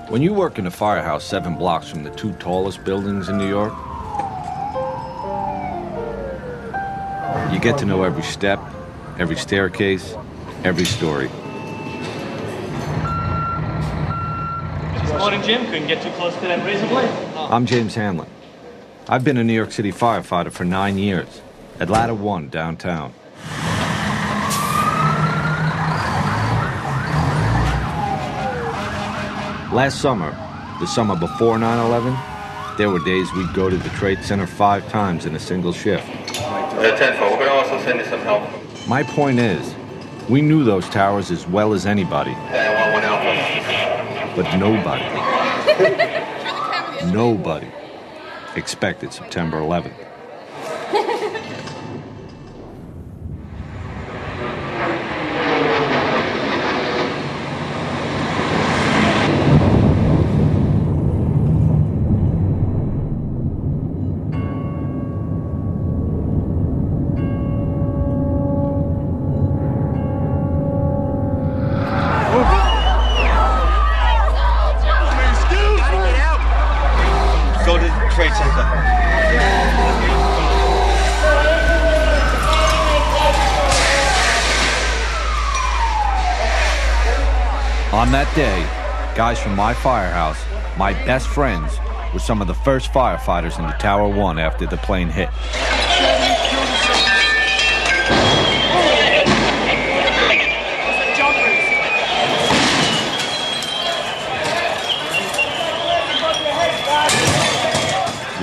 When you work in a firehouse 7 blocks from the 2 tallest buildings in New York, you get to know every step, every staircase, every story. Morning, Jim. Couldn't get too close to that razor blade. I'm James Hanlon. I've been a New York City firefighter for 9 years at Ladder 1 downtown. Last summer, the summer before 9/11, there were days we'd go to the Trade Center 5 times in a single shift. 10-4, we're going to also send you some help. My point is, we knew those towers as well as anybody. But nobody expected September 11th. On that day, guys from my firehouse, my best friends, were some of the first firefighters into Tower 1 after the plane hit.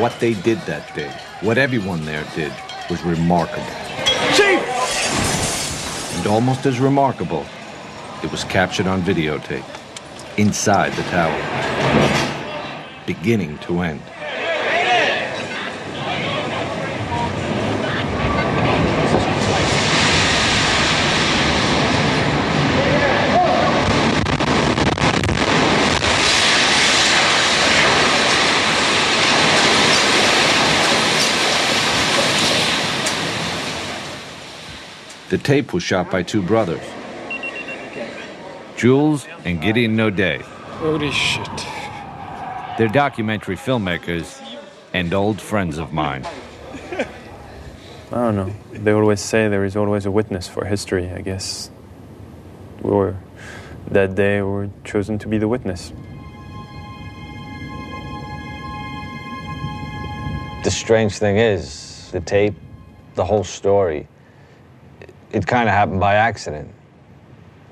What they did that day, what everyone there did, was remarkable. Chief! And almost as remarkable, it was captured on videotape, inside the tower, beginning to end. The tape was shot by 2 brothers, Jules and Gideon Naudet. Holy shit. They're documentary filmmakers and old friends of mine. I don't know. They always say there is always a witness for history, I guess. That day we were chosen to be the witness. The strange thing is, the tape, the whole story, it kind of happened by accident.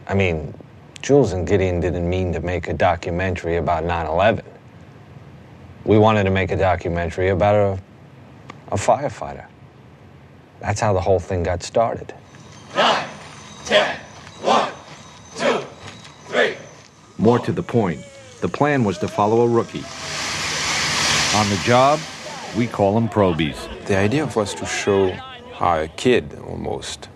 I mean, Jules and Gideon didn't mean to make a documentary about 9/11. We wanted to make a documentary about a firefighter. That's how the whole thing got started. 9, 10, 1, 2, 3. More to the point, the plan was to follow a rookie. On the job, we call them probies. The idea was to show how a kid, almost,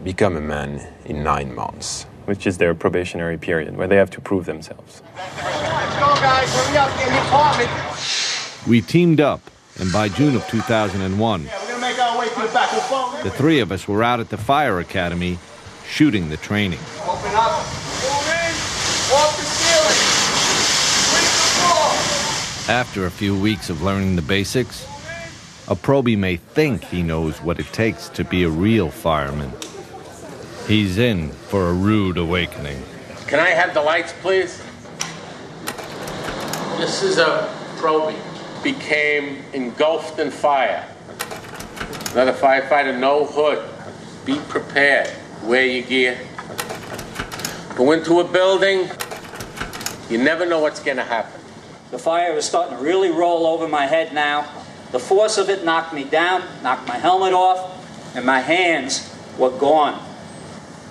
become a man in 9 months. Which is their probationary period, where they have to prove themselves. Let's go, guys. Hurry up, get in the apartment. We teamed up, and by June of 2001, Yeah, we're going to make our way to the back of the phone. the 3 of us were out at the fire academy shooting the training. Open up. Move in. Walk the ceiling. Sweep the floor. After a few weeks of learning the basics, a probie may think he knows what it takes to be a real fireman. He's in for a rude awakening. Can I have the lights, please? This is a probie. Became engulfed in fire. Another firefighter, no hood. Be prepared. Wear your gear. Go into a building. You never know what's going to happen. The fire is starting to really roll over my head now. The force of it knocked me down, knocked my helmet off, and my hands were gone.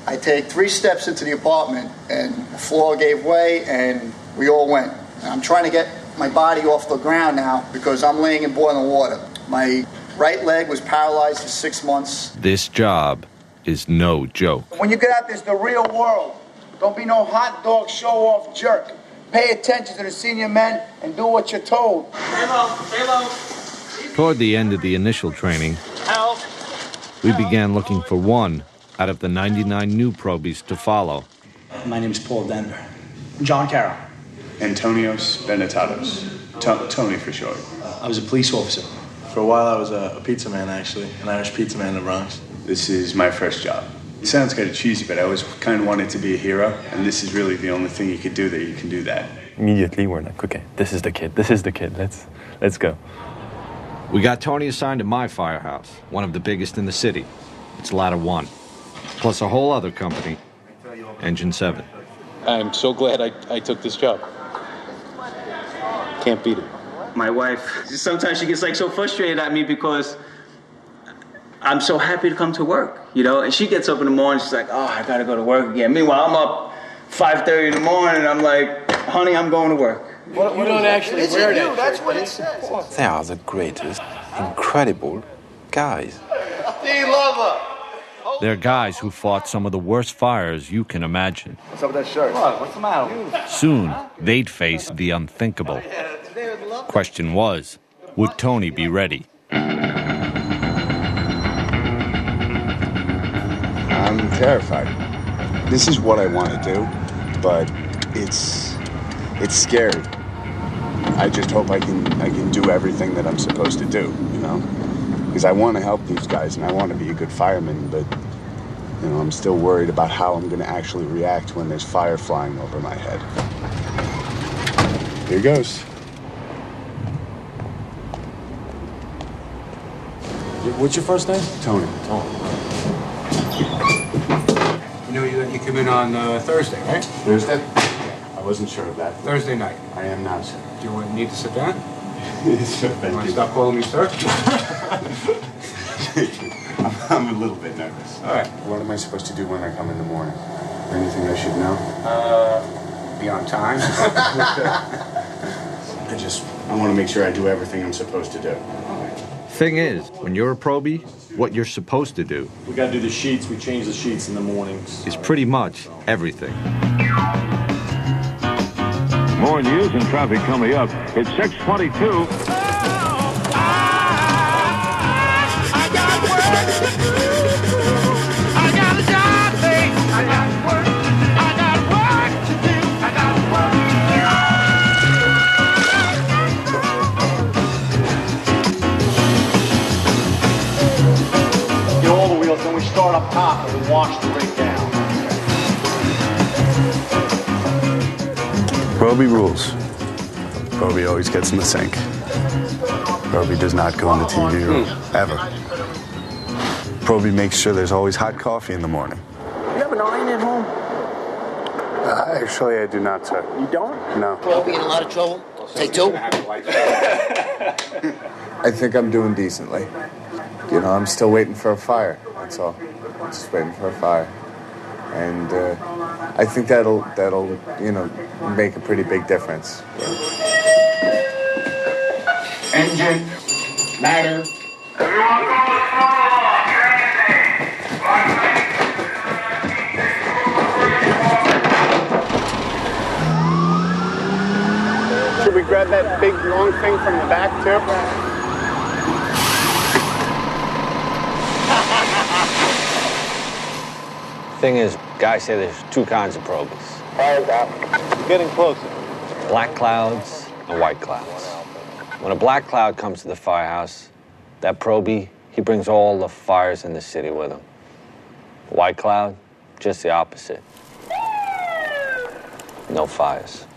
I take 3 steps into the apartment, and the floor gave way, and we all went. And I'm trying to get my body off the ground now because I'm laying in boiling water. My right leg was paralyzed for 6 months. This job is no joke. When you get out, there's the real world. Don't be no hot dog show-off jerk. Pay attention to the senior men and do what you're told. Stay low, stay low. Toward the end of the initial training, Help. we began looking for one out of the 99 new probies to follow. My name's Paul Denver. John Carroll. Antonios Benetatos. Tony for short. I was a police officer. For a while, I was a pizza man, actually, an Irish pizza man in the Bronx. This is my first job. It sounds kind of cheesy, but I always kind of wanted to be a hero, and this is really the only thing you could do that you can do that. Immediately, we're like, okay, this is the kid. This is the kid. Let's go. We got Tony assigned to my firehouse, one of the biggest in the city. It's Ladder 1, plus a whole other company, Engine 7. I'm so glad I took this job. Can't beat it. My wife, sometimes she gets like so frustrated at me because I'm so happy to come to work, you know? And she gets up in the morning, she's like, oh, I gotta go to work again. Meanwhile, I'm up 5:30 in the morning, and I'm like, honey, I'm going to work. You don't actually wear that. That's what it says. They are the greatest, incredible guys. D-Lover! They're guys who fought some of the worst fires you can imagine. What's up with that shirt? What's the matter? Soon, they'd face the unthinkable. Question was, would Tony be ready? I'm terrified. This is what I want to do, but it's scary. I just hope I can do everything that I'm supposed to do, you know? Because I want to help these guys and I want to be a good fireman, but you know, I'm still worried about how I'm going to actually react when there's fire flying over my head. Here goes. What's your first name? Tony. You know you come in on Thursday, right? Thursday? I wasn't sure of that. Thursday night. I am now, sir. Do you need to sit down? Sure, You want to stop calling me sir? I'm a little bit nervous. All right. What am I supposed to do when I come in the morning? Anything I should know? Be on time. I want to make sure I do everything I'm supposed to do. Thing is, when you're a probie, what you're supposed to do We gotta do the sheets. We change the sheets in the mornings. is pretty much everything. More news and traffic coming up. It's 6:22. Get all the wheels, then we start up top and we wash the rig down. Probie rules. Probie always gets in the sink. Probie does not go in the TV room, ever. Probie makes sure there's always hot coffee in the morning. You have an iron at home? Actually, I do not, sir. You don't? No. Probie in a lot of trouble. Take two. I think I'm doing decently. You know, I'm still waiting for a fire, that's all. I'm just waiting for a fire. And I think that'll, you know, make a pretty big difference. Engine, ladder. Should we grab that big long thing from the back, too? Thing is, guys say there's two kinds of probies. Getting closer. Black clouds and white clouds. When a black cloud comes to the firehouse, that probie, he brings all the fires in the city with him. White cloud, just the opposite. No fires.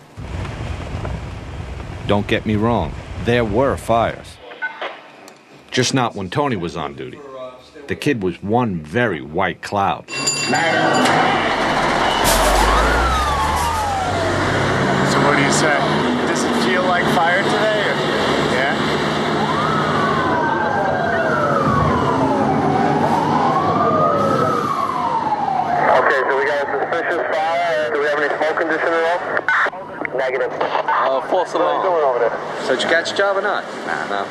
Don't get me wrong, there were fires. Just not when Tony was on duty. The kid was one very white cloud. So what do you say? Does it feel like fire today? Or? Yeah? Okay, so we got a suspicious fire. Do we have any smoke condition at all? Negative. False alarm. What are you doing over there? So did you catch a job or not? No.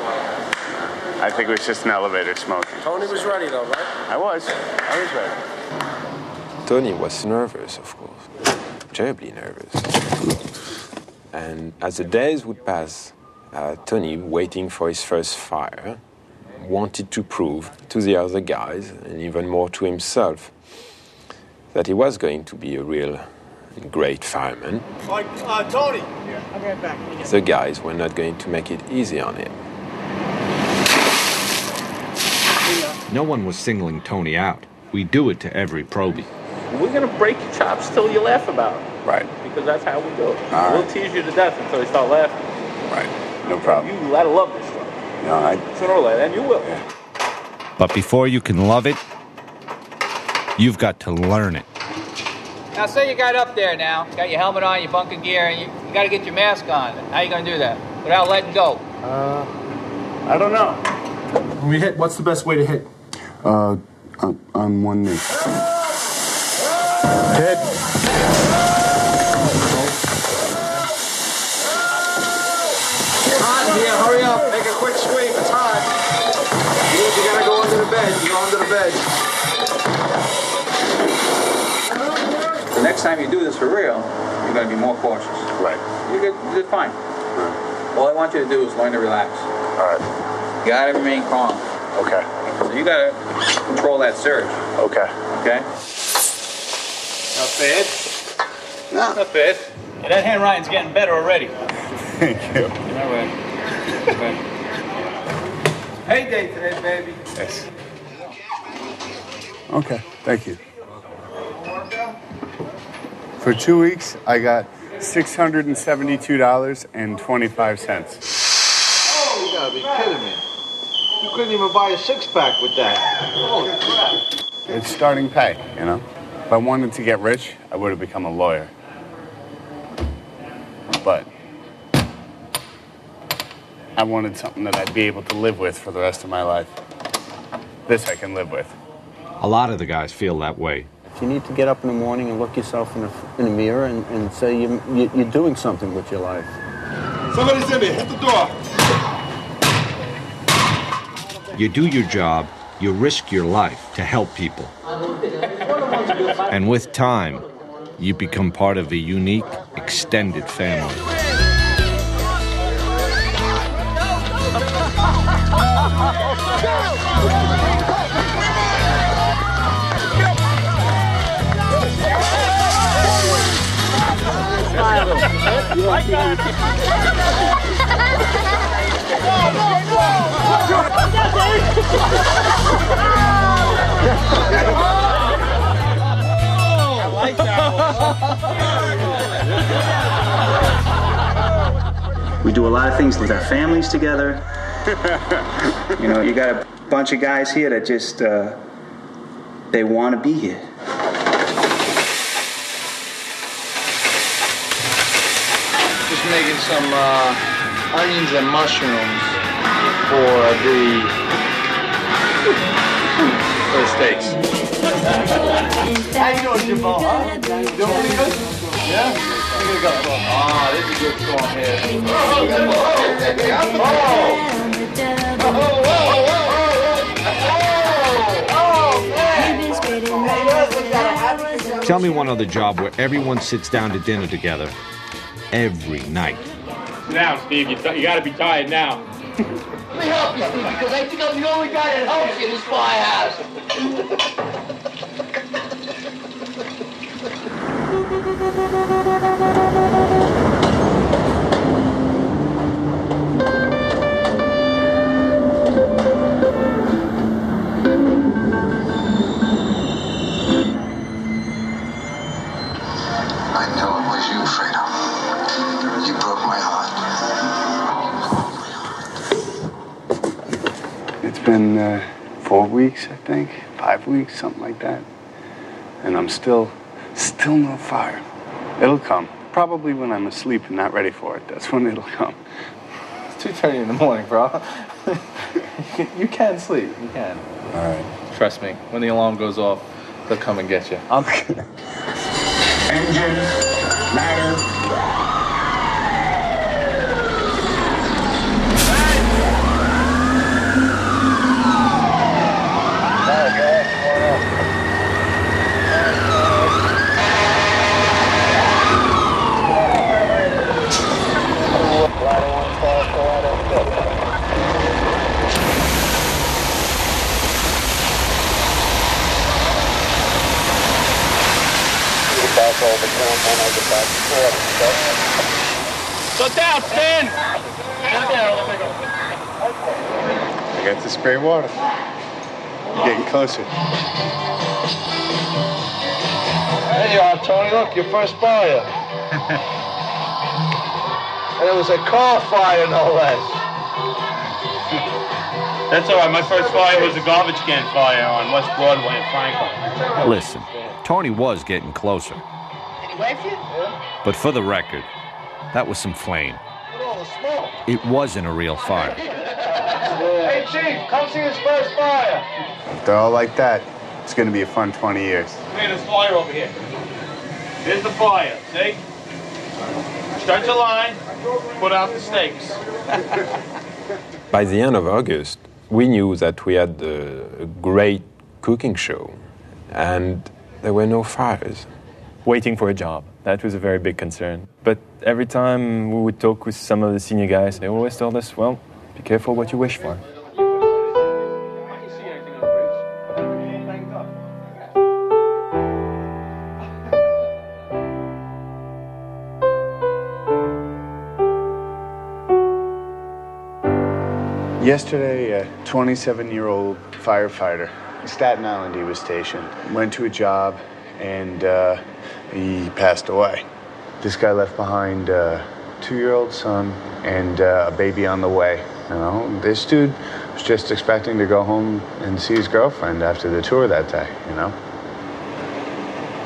I think it was just an elevator smoking. Tony was ready though, right? I was ready. Tony was nervous, of course. terribly nervous. And as the days would pass, Tony, waiting for his first fire, wanted to prove to the other guys, and even more to himself, that he was going to be a real great fireman. Tony! I'll get back. The guys were not going to make it easy on him. No one was singling Tony out. We do it to every probie. We're going to break your chops till you laugh about it. Right. Because that's how we do it. All We'll tease you to death until you start laughing. Right. No problem. You gotta love this stuff. No, Sooner or later, and you will. Yeah. But before you can love it, you've got to learn it. Now, say you got up there now, got your helmet on, your bunker gear, and you got to get your mask on. How you going to do that without letting go? I don't know. When we hit, what's the best way to hit? On one knee. Hit. Here, hurry up. Make a quick sweep. It's hot. You gotta go under the bed. You go under the bed. The next time you do this for real, you're going to be more cautious. Right. You're fine. Right. All I want you to do is learn to relax. All right. You got to remain calm. Okay. So you got to control that surge. Okay. Okay? Not bad. No. Not bad. Yeah, that handwriting's getting better already. Thank you. All right. Hey day today, baby. Yes. Okay. Thank you. For 2 weeks, I got $672.25. Oh, you gotta be kidding me. You couldn't even buy a six-pack with that. Holy crap. It's starting pay, you know? If I wanted to get rich, I would have become a lawyer. But I wanted something that I'd be able to live with for the rest of my life. This I can live with. A lot of the guys feel that way. You need to get up in the morning and look yourself in the mirror and say you're doing something with your life. Somebody's in there. Hit the door. You do your job, you risk your life to help people. And with time, you become part of a unique, extended family. I like that one. We do a lot of things with our families together. You know, you got a bunch of guys here that just, they want to be here. Just making some onions and mushrooms for the steaks. How you doing, Jimbo? Huh? Doing pretty good? Yeah? I'm gonna go. Ah, this is a good song here. Tell me one other job where everyone sits down to dinner together every night. Sit down, Steve. You gotta be tired now. Let me help you, Steve, because I think I'm the only guy that helps you in this firehouse. I know it was you, Fredo. You broke my heart. It's been 4 weeks, I think, 5 weeks, something like that. And I'm still no fire. It'll come. Probably when I'm asleep and not ready for it. That's when it'll come. It's 2:30 in the morning, bro. You can sleep. You can. All right. Trust me. When the alarm goes off, they'll come and get you. Engine, ladder. Go down, Stan! I got to spray water. You're getting closer. There you are, Tony. Look, your first fire. And it was a car fire, no less. That's all right. My first fire was a garbage can fire on West Broadway in Franklin. Listen, Tony was getting closer. Did he wave you? Yeah. But for the record, that was some flame. Look at all the smoke. It wasn't a real fire. Hey, Chief, come see his first fire. If they're all like that, it's going to be a fun 20 years. Hey, there's fire over here. Here's the fire, see? Start your line, put out the stakes. By the end of August, we knew that we had a great cooking show, and there were no fires. Waiting for a job, that was a very big concern. But every time we would talk with some of the senior guys, they always told us, well, be careful what you wish for. Yesterday, a 27-year-old firefighter in Staten Island, he was stationed, went to a job, and he passed away. This guy left behind a 2-year-old son and a baby on the way. You know, this dude was just expecting to go home and see his girlfriend after the tour that day, you know.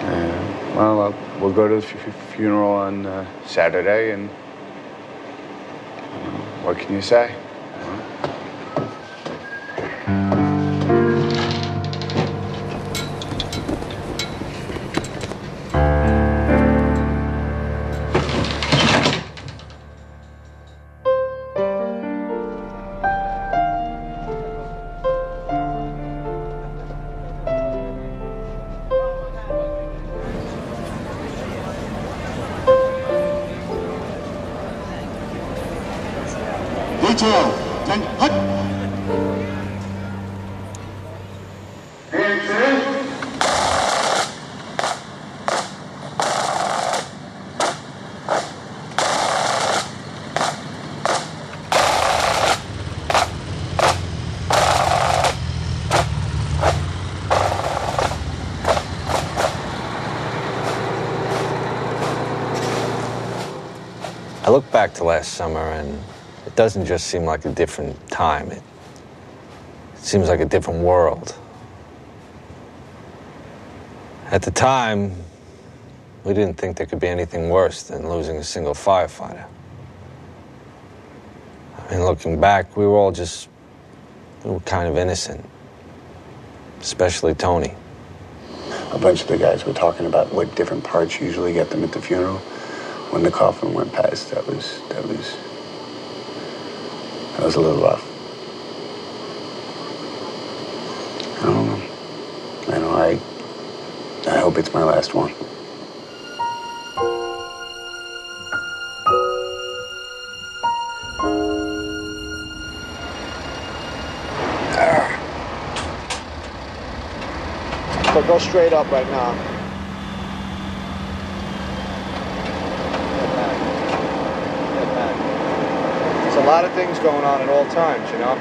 And, well, we'll go to the funeral on Saturday, and what can you say? I look back to last summer, and it doesn't just seem like a different time. It seems like a different world. At the time, we didn't think there could be anything worse than losing a single firefighter. I mean, looking back, we were kind of innocent, especially Tony. A bunch of the guys were talking about what different parts usually get them at the funeral. When the coffin went past, that was a little rough. I don't know. I hope it's my last one. But go straight up right now. There's a lot of things going on at all times, you know?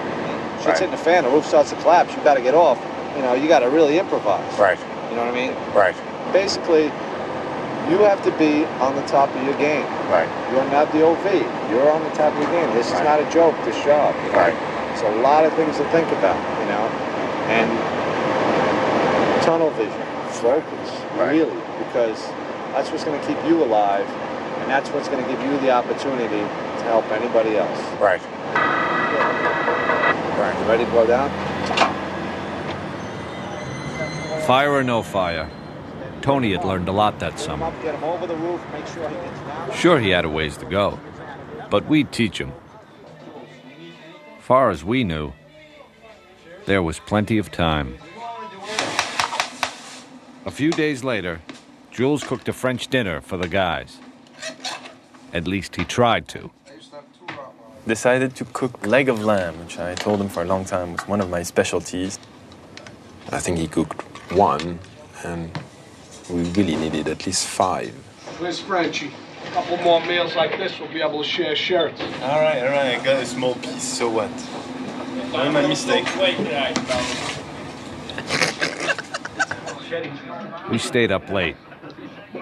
Shit's hitting the fan, the roof starts to collapse, you gotta get off. You know, you gotta really improvise. Right. You know what I mean? Right. Basically, you have to be on the top of your game. Right. You're not the OV. You're on the top of your game. This is not a joke, this job. You know? Right. There's a lot of things to think about, you know? And tunnel vision, focus, really, because that's what's gonna keep you alive, and that's what's gonna give you the opportunity to help anybody else. Right. Right. You ready to go down? Fire or no fire, Tony had learned a lot that summer. Get him over the roof, make sure he gets down. Sure, he had a ways to go, but we'd teach him. Far as we knew, there was plenty of time. A few days later, Jules cooked a French dinner for the guys. At least he tried to. Decided to cook leg of lamb, which I told him for a long time was one of my specialties. I think he cooked one, and we really needed at least 5. Where's Frenchie? A couple more meals like this, we'll be able to share shirts. All right, I got a small piece, so what? Not my mistake. We stayed up late,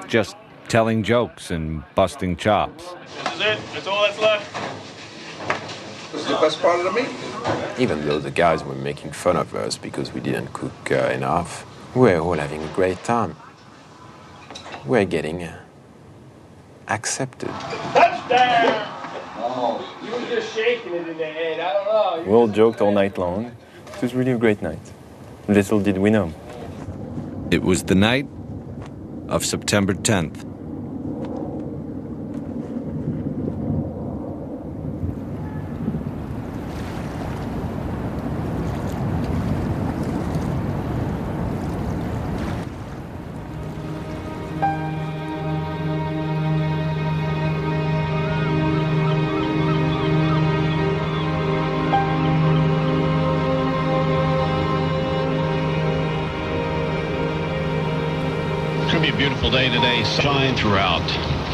just telling jokes and busting chops. This is it. That's all that's left. This is the best part of the meat. Even though the guys were making fun of us because we didn't cook enough, we're all having a great time. We're getting accepted. Touchdown! Oh. You were just shaking it in the head. I don't know. We all joked all night long. It was really a great night. Little did we know. It was the night of September 10th. Beautiful day today, sunshine throughout,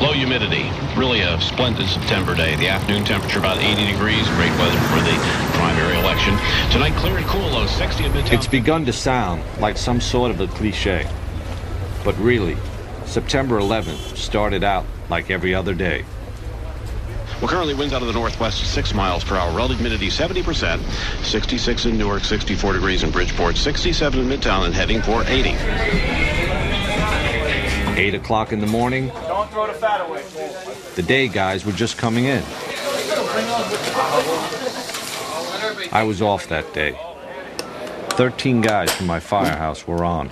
low humidity, really a splendid September day. The afternoon temperature about 80 degrees, great weather for the primary election. Tonight clear and cool, though, 60 in Midtown. It's begun to sound like some sort of a cliche, but really, September 11th started out like every other day. Well, currently winds out of the northwest 6 miles per hour. Relative humidity 70%. 66 in Newark, 64 degrees in Bridgeport, 67 in Midtown, and heading for 80. 8 o'clock in the morning. Don't throw the fat away. The day guys were just coming in. I was off that day. 13 guys from my firehouse were on.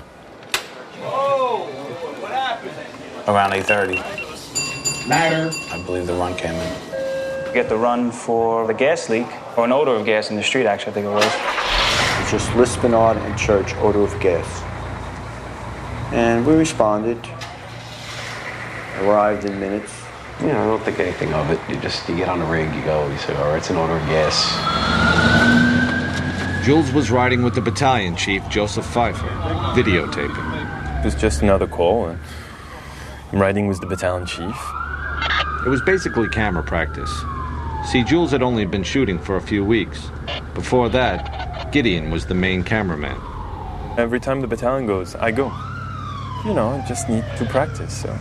Whoa! What happened? Around 8:30. Ladder. I believe the run came in. Get the run for the gas leak, or an odor of gas in the street, actually, I think it was. It's just Lispinard and Church, odor of gas. And we responded. Arrived in minutes. You know, I don't think anything of it. You get on the rig, you go, you say, all right, it's an odor of gas. Jules was riding with the battalion chief, Joseph Pfeiffer, videotaping. It was just another call, and I'm riding with the battalion chief. It was basically camera practice. See, Jules had only been shooting for a few weeks. Before that, Gideon was the main cameraman. Every time the battalion goes, I go. You know, I just need to practice, so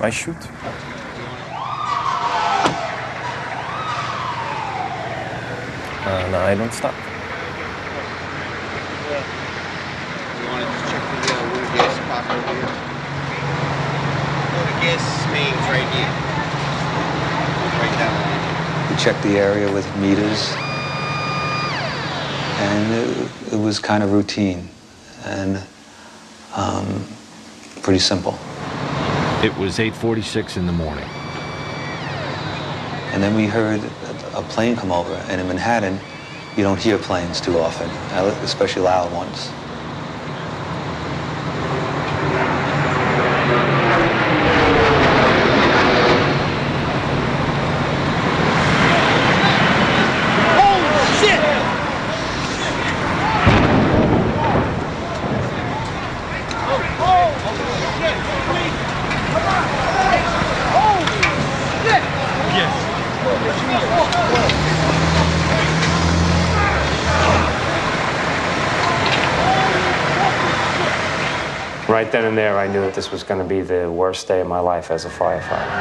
I shoot. And I don't stop. You want to just check the water gas pop over here? Water gas mains right here. Right down. We checked the area with meters, and it was kind of routine and pretty simple. It was 8:46 in the morning. And then we heard a plane come over, and in Manhattan, you don't hear planes too often, especially loud ones. Right then and there, I knew that this was going to be the worst day of my life as a firefighter.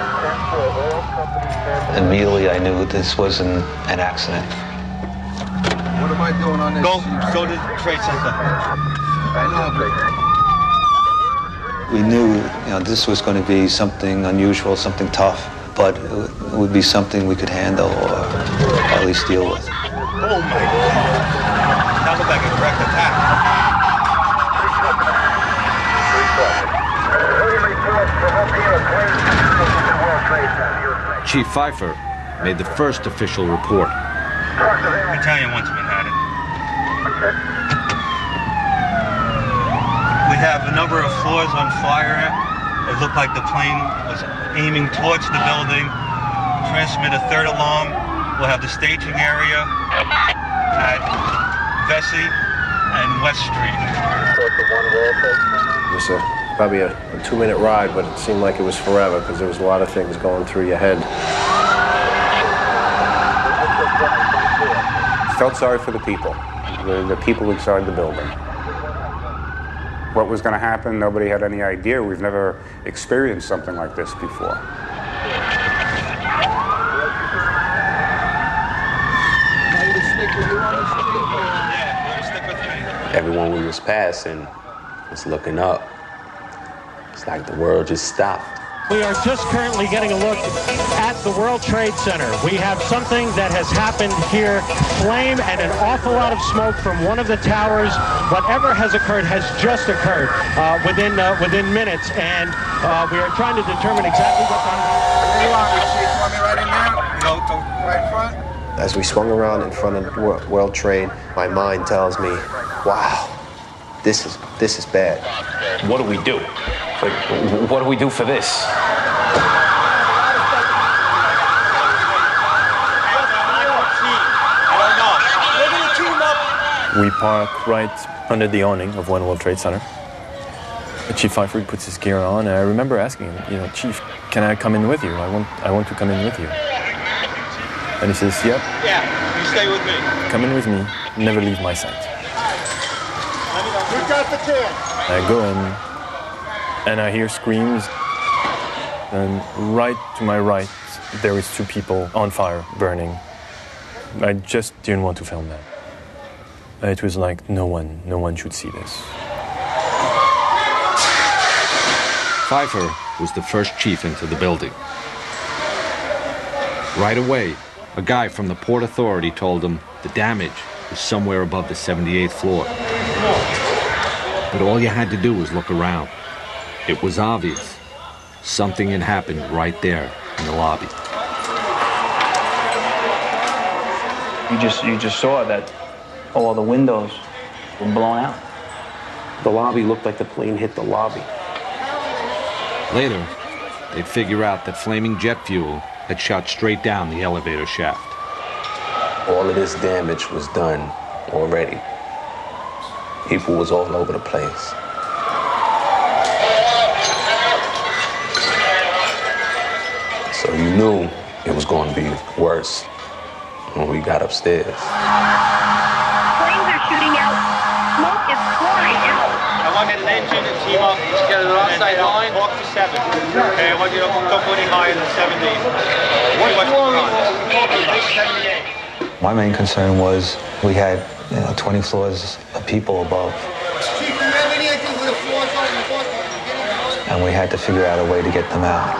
Immediately, I knew this wasn't an accident. What am I doing on this? Go to the trade center. We knew, this was going to be something unusual, something tough, but it would be something we could handle or at least deal with. Oh my God! That looked like a direct attack. Chief Pfeiffer made the first official report. Battalion 1 to Manhattan. We have a number of floors on fire. It looked like the plane was aiming towards the building. Transmit a third alarm. We'll have the staging area at Vesey and West Street. Yes, sir. Probably a 2-minute ride, but it seemed like it was forever because there was a lot of things going through your head. Felt sorry for the people, the people inside the building. What was going to happen, nobody had any idea. We've never experienced something like this before. Everyone we was passing was looking up. It's like the world just stopped. We are just currently getting a look at the World Trade Center. We have something that has happened here. Flame and an awful lot of smoke from one of the towers. Whatever has occurred has just occurred within minutes, and we are trying to determine exactly what As we swung around in front of World Trade, my mind tells me, wow, this is bad. What do we do? Like, what do we do for this? We park right under the awning of One World Trade Center. Chief Pfeiffer puts his gear on, and I remember asking him, Chief, can I come in with you? I want to come in with you. And he says, yep. Yeah, you stay with me. Come in with me, never leave my sight. You got the chance. I go in, and I hear screams, and right to my right, there is 2 people on fire, burning. I just didn't want to film that. It was like, no one should see this. Pfeiffer was the first chief into the building. Right away, a guy from the Port Authority told him the damage was somewhere above the 78th floor. But all you had to do was look around. It was obvious. Something had happened right there in the lobby. You just saw that all the windows were blown out. The lobby looked like the plane hit the lobby. Later, they'd figure out that flaming jet fuel had shot straight down the elevator shaft. All of this damage was done already. People was all over the place. So you knew it was going to be worse when we got upstairs. Flames are shooting out. Smoke is pouring out. I want an engine and team up. Get an outside line. Talk to 7. Okay, I want you to go any higher than 70. What's going on? 78. My main concern was we had 20 floors of people above. Chief, do you have any idea where the floors are in the bottom? And we had to figure out a way to get them out.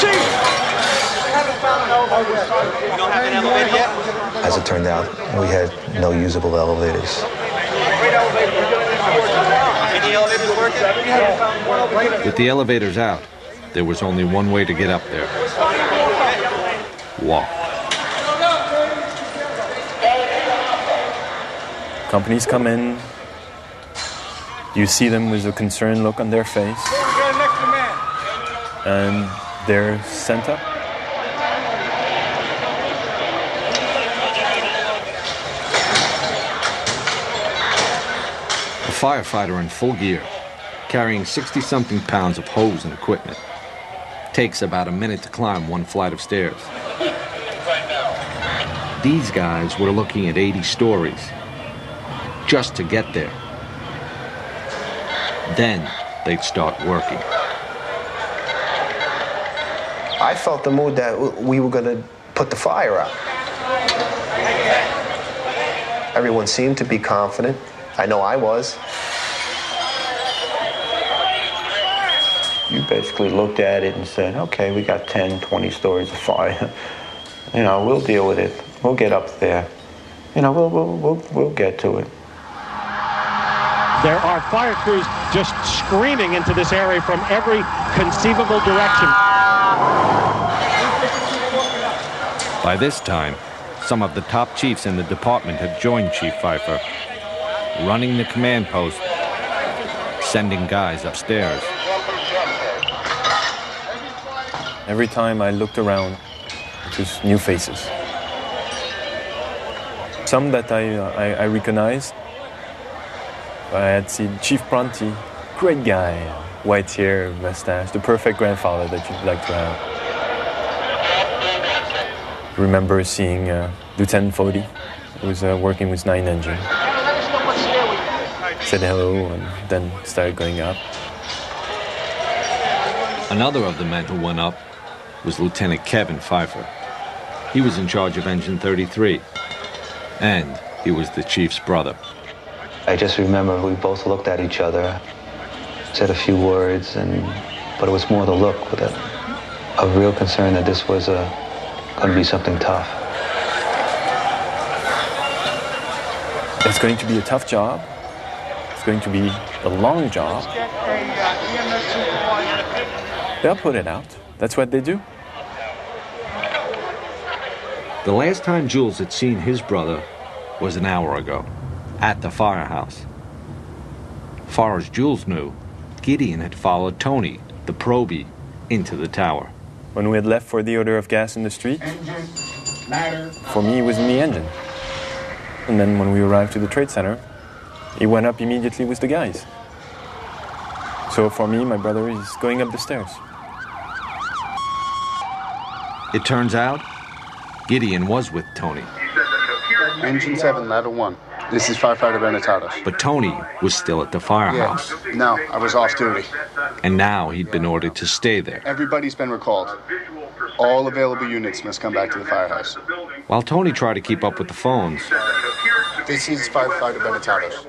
Chief! I haven't found an elevator. You don't have an elevator yet? As it turned out, we had no usable elevators. Any elevators working? With the elevators out, there was only one way to get up there. Walk. Companies come in. You see them with a concerned look on their face. And they're sent up. A firefighter in full gear, carrying 60-something pounds of hose and equipment. Takes about a minute to climb one flight of stairs. These guys were looking at 80 stories just to get there. Then they'd start working. I felt the mood that we were going to put the fire out. Everyone seemed to be confident. I know I was. You basically looked at it and said, okay, we got 10, 20 stories of fire. We'll deal with it. We'll get up there. We'll get to it. There are fire crews just screaming into this area from every conceivable direction. By this time, some of the top chiefs in the department had joined Chief Pfeiffer, running the command post, sending guys upstairs. Every time I looked around, it was new faces. Some that I recognized, I had seen Chief Pronti, great guy, white hair, mustache, the perfect grandfather that you'd like to have. I remember seeing Lieutenant Fody, who was working with 9 engine. Said hello and then started going up. Another of the men who went up was Lieutenant Kevin Pfeiffer. He was in charge of Engine 33, and he was the chief's brother. I just remember we both looked at each other, said a few words, but it was more the look with a real concern that this was going to be something tough. It's going to be a tough job. It's going to be a long job. They'll put it out. That's what they do. The last time Jules had seen his brother was an hour ago, at the firehouse. Far as Jules knew, Gideon had followed Tony, the probie, into the tower. When we had left for the odor of gas in the street, for me, it was in the engine. And then when we arrived to the trade center, he went up immediately with the guys. So for me, my brother is going up the stairs. It turns out, Gideon was with Tony. Engine 7, ladder 1. This is firefighter Benetatos. But Tony was still at the firehouse. Yeah. No, I was off duty. And now he'd been ordered to stay there. Everybody's been recalled. All available units must come back to the firehouse. While Tony tried to keep up with the phones, this is firefighter Benetatos.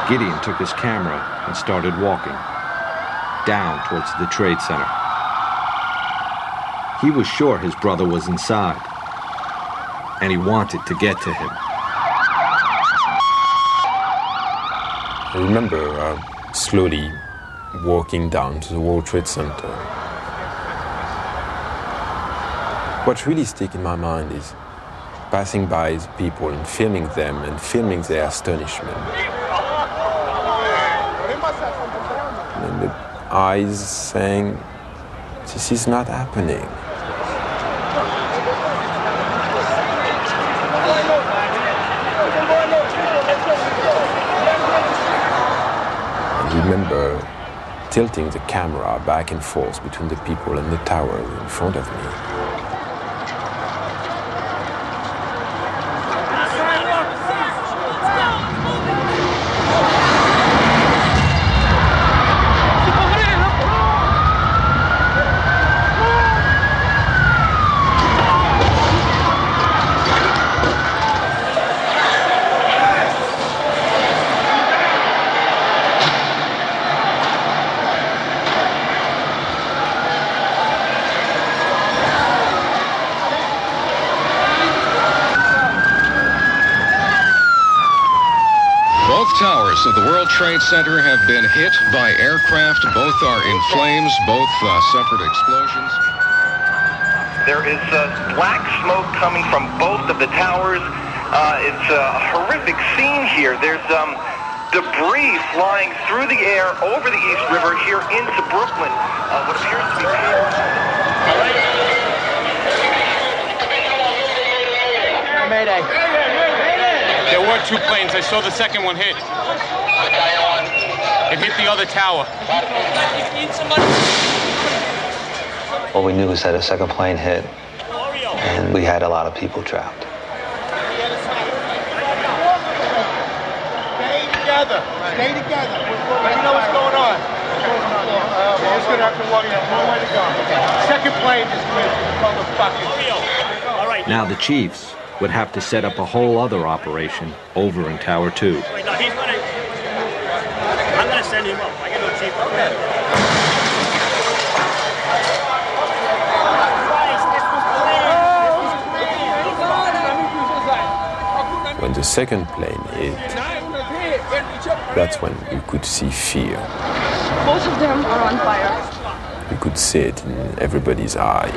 Gideon took his camera and started walking down towards the trade center. He was sure his brother was inside, and he wanted to get to him. I remember slowly walking down to the World Trade Center. What really sticks in my mind is passing by the people and filming them and filming their astonishment. And the eyes saying, "This is not happening." I remember tilting the camera back and forth between the people and the tower in front of me. Of the World Trade Center have been hit by aircraft. Both are in flames. Both suffered explosions. There is black smoke coming from both of the towers. It's a horrific scene here. There's debris flying through the air over the East River here into Brooklyn. What appears to be Mayday. There were 2 planes. I saw the second one hit. It hit the other tower. All we knew was that a second plane hit, and we had a lot of people trapped. Stay together. Stay together. You know what's going on. We're just going to have to walk in. One way to go. Second plane is with motherfuckers. All right. Now the Chiefs would have to set up a whole other operation over in Tower 2. Wait, no, I'm going to send him up. I got no chief. When the second plane hit, that's when you could see fear. Both of them are on fire. You could see it in everybody's eye.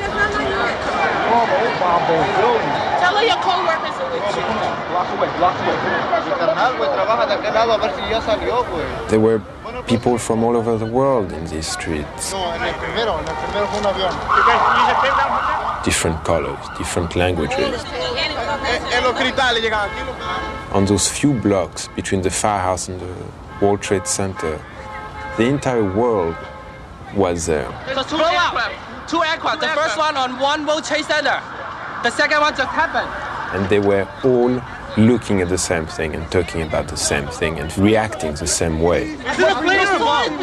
Tell all your co-workers are with you. There were people from all over the world in these streets. Different colors, different languages. On those few blocks between the firehouse and the World Trade Center, the entire world was there. So two blowout, two aircraft. The first one on one World Trade Center. The second one just happened. And they were all looking at the same thing and talking about the same thing and reacting the same way. Is it a plane or a bomb?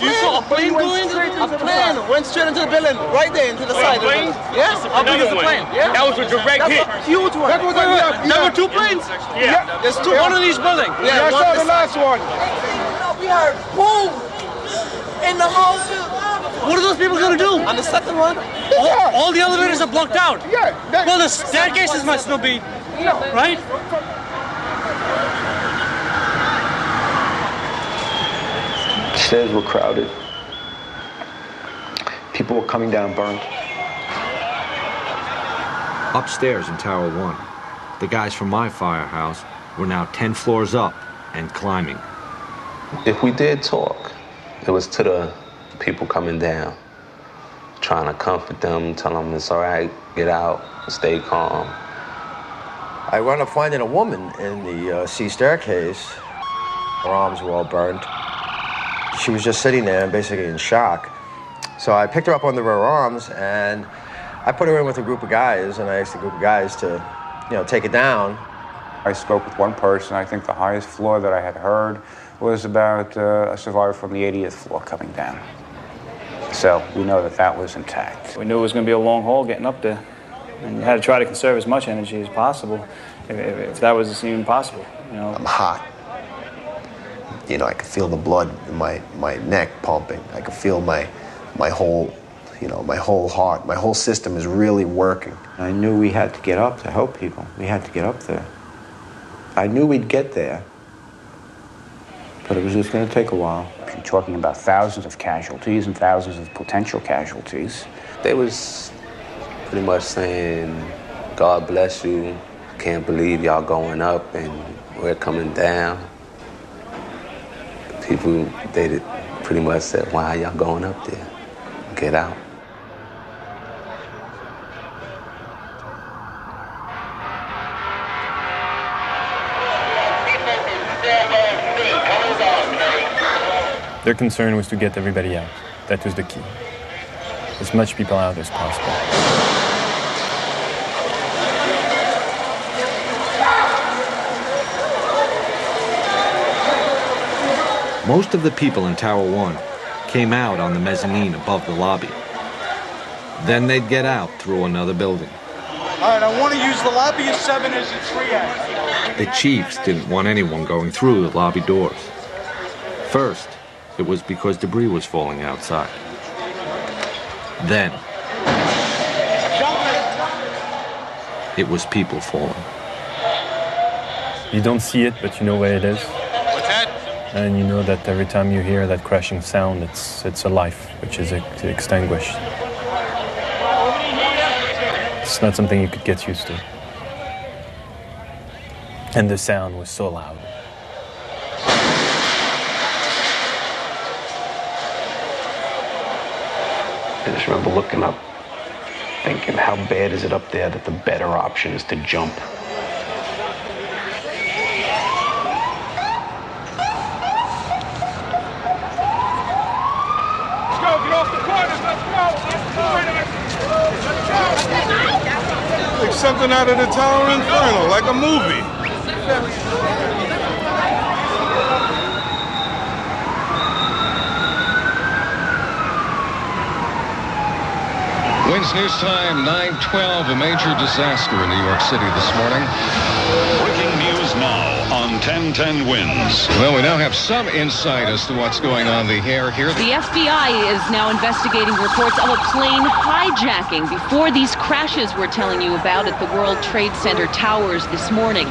You saw a plane going? A plane went straight into the building, right there into the side. Plane? Yes, how big is the plane? Yeah. That was a direct hit. Huge one. There were two planes? Yeah. There's two. One on each building. Yeah, I saw the last one. We heard boom in the whole building. What are those people going to do? On the second one? All the elevators are blocked out. Yeah. Well, the staircases must still be, right? The stairs were crowded. People were coming down burnt. Upstairs in Tower 1, the guys from my firehouse were now 10 floors up and climbing. If we did talk, it was to the people coming down, trying to comfort them, tell them it's all right, get out, stay calm. I wound up finding a woman in the C staircase. Her arms were all burned. She was just sitting there, basically in shock. So I picked her up under her arms, and I put her in with a group of guys, and I asked the group of guys to, take it down. I spoke with one person. I think the highest floor that I had heard was about a survivor from the 80th floor coming down. So we know that that was intact. We knew it was going to be a long haul getting up there, and you had to try to conserve as much energy as possible, if that was even possible. I'm hot. I could feel the blood in my neck pumping. I could feel my whole, my whole heart, my whole system is really working. I knew we had to get up to help people. We had to get up there. I knew we'd get there, but it was just going to take a while. You're talking about thousands of casualties and thousands of potential casualties. They was pretty much saying, God bless you, can't believe y'all going up and we're coming down. People, they pretty much said, why are y'all going up there? Get out. Their concern was to get everybody out. That was the key. As much people out as possible. Most of the people in Tower 1 came out on the mezzanine above the lobby. Then they'd get out through another building. All right, I want to use the lobby of 7 as a triage. The chiefs didn't want anyone going through the lobby doors. First, it was because debris was falling outside. Then, it was people falling. You don't see it, but you know where it is. What's that? And you know that every time you hear that crashing sound, it's a life which is extinguished. It's not something you could get used to. And the sound was so loud. I just remember looking up, thinking, how bad is it up there that the better option is to jump? Let's go, get off the corners, let's go! Like something out of the Tower Inferno, like a movie. Wins News Time, 9:12, a major disaster in New York City this morning. Breaking news now on 1010 Wins. Well, we now have some insight as to what's going on the air here. The FBI is now investigating reports of a plane hijacking before these crashes we're telling you about at the World Trade Center towers this morning.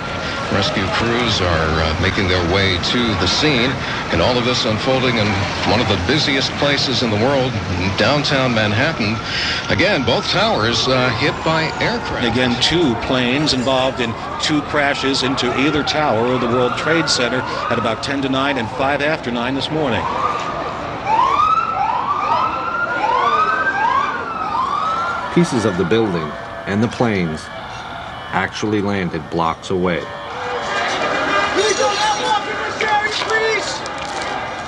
Rescue crews are making their way to the scene, and all of this unfolding in one of the busiest places in the world, downtown Manhattan. Again, both towers hit by aircraft. Again, 2 planes involved in 2 crashes into either tower of the World Trade Center at about 10 to 9 and 5 after 9 this morning. Pieces of the building and the planes actually landed blocks away.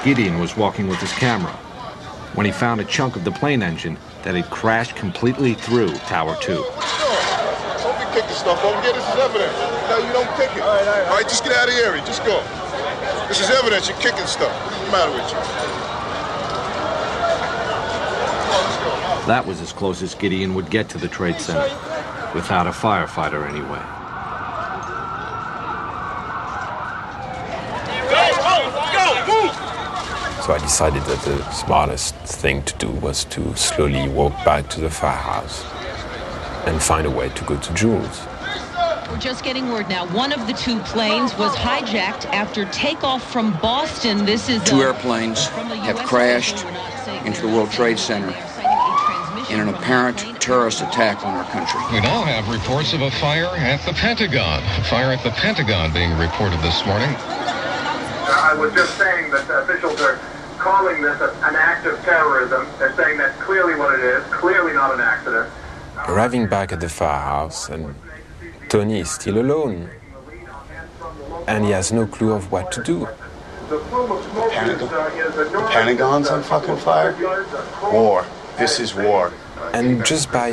Gideon was walking with his camera when he found a chunk of the plane engine that had crashed completely through Tower 2. Don't be kicking stuff over here. This is evidence. No, you don't kick it. All right, just get out of the area. Just go. This is evidence. You're kicking stuff. What's the matter with you? That was as close as Gideon would get to the Trade Center, without a firefighter anyway. So I decided that the smartest thing to do was to slowly walk back to the firehouse and find a way to go to Jules. We're just getting word now. One of the two planes was hijacked after takeoff from Boston. This is two airplanes have crashed into the World Trade Center in an apparent terrorist attack on our country. We now have reports of a fire at the Pentagon. A fire at the Pentagon being reported this morning. I was just saying that officials are calling this an act of terrorism. They're saying that's clearly what it is, clearly not an accident. Arriving back at the firehouse, and Tony is still alone, and he has no clue of what to do. The Pentagon's on fucking fire? War. This is war. And just by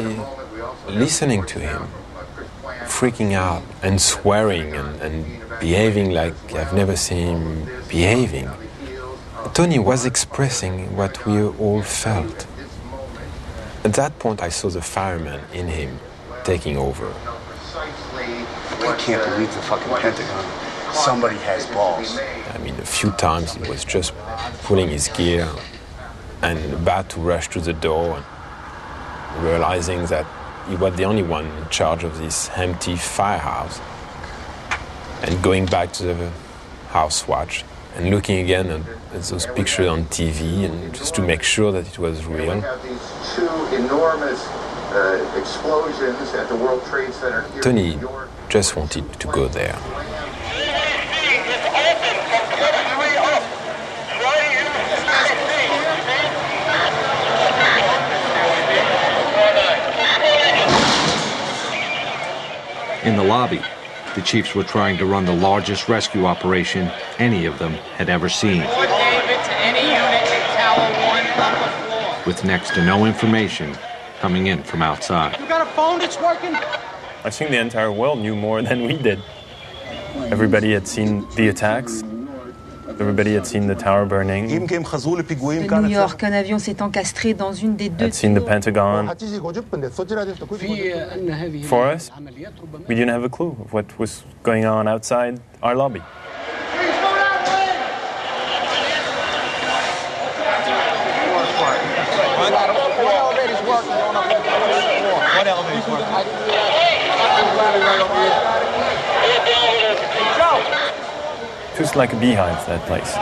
listening to him, freaking out and swearing and behaving like I've never seen him behaving, Tony was expressing what we all felt. At that point, I saw the fireman in him taking over. I can't believe the fucking Pentagon. Somebody has balls. I mean, a few times he was just pulling his gear and about to rush to the door, and realizing that he was the only one in charge of this empty firehouse, and going back to the house watch and looking again at those pictures on TV, and just to make sure that it was real. We have these two enormous explosions at the World Trade Center here Tony in New York. just wanted to go there. In the lobby, the chiefs were trying to run the largest rescue operation any of them had ever seen. With next to no information coming in from outside. You got a phone that's working? I think the entire world knew more than we did. Everybody had seen the attacks. Everybody had seen the tower burning. De New York, un avion s'est encastré dans une des deux. Had seen the Pentagon. For us, we didn't have a clue of what was going on outside our lobby. What elevator's working? Just like a beehive, that place.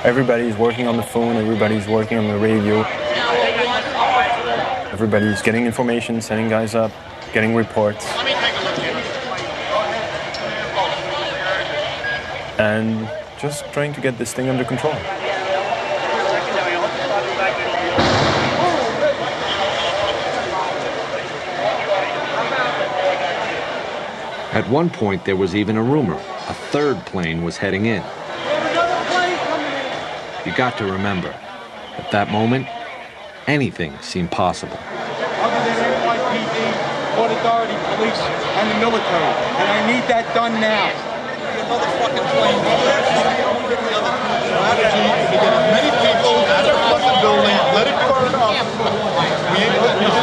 Everybody's working on the phone, everybody's working on the radio. Everybody's getting information, sending guys up, getting reports. And just trying to get this thing under control. At one point, there was even a rumor a third plane was heading in. You got to remember, at that moment, anything seemed possible. Other than NYPD, Port Authority, police, and the military. And I need that done now. Another fucking plane. Strategy is to get as many people out of the fucking building, let it burn up. We ain't letting it.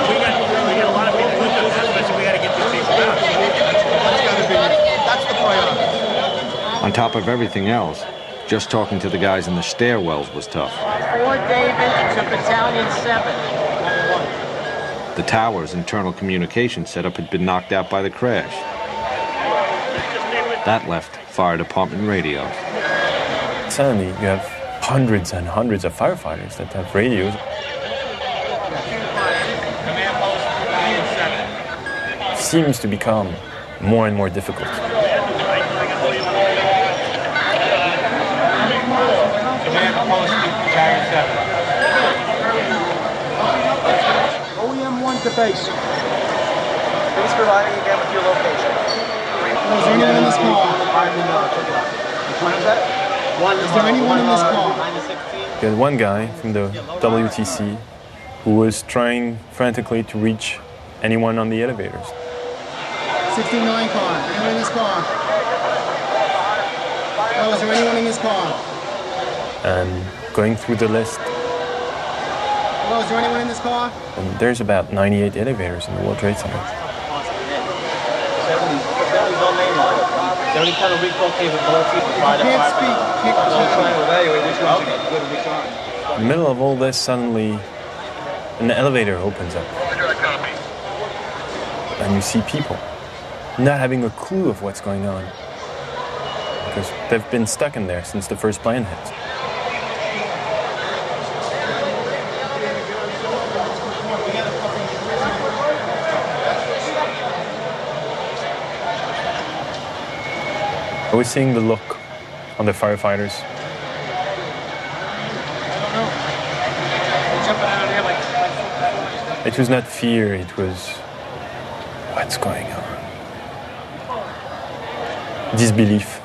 We got a lot of people with us, so we got to get these people out. That's the priority. On top of everything else, just talking to the guys in the stairwells was tough. Fort David to Battalion 7. The tower's internal communication setup had been knocked out by the crash. That left fire department radios. Suddenly, you have hundreds and hundreds of firefighters that have radios. It seems to become more and more difficult. Command post to Battalion 7. OEM 1 to face. Please provide me again with your location. Is there anyone in this car? Is there anyone in this car? We had one guy from the WTC who was trying frantically to reach anyone on the elevators. 69 car. Anyone in this car? Oh, is there anyone in this car? And going through the list, Hello, is there anyone in this car? and there's about 98 elevators in the World Trade Center. 70's on main line. 70 kind of recall capability. You can't speak. I'm trying to evaluate which one's good and which aren't. In the middle of all this, suddenly an elevator opens up. And you see people not having a clue of what's going on, because they've been stuck in there since the first plane hit. I was seeing the look on the firefighters. It was not fear, it was what's going on. Disbelief.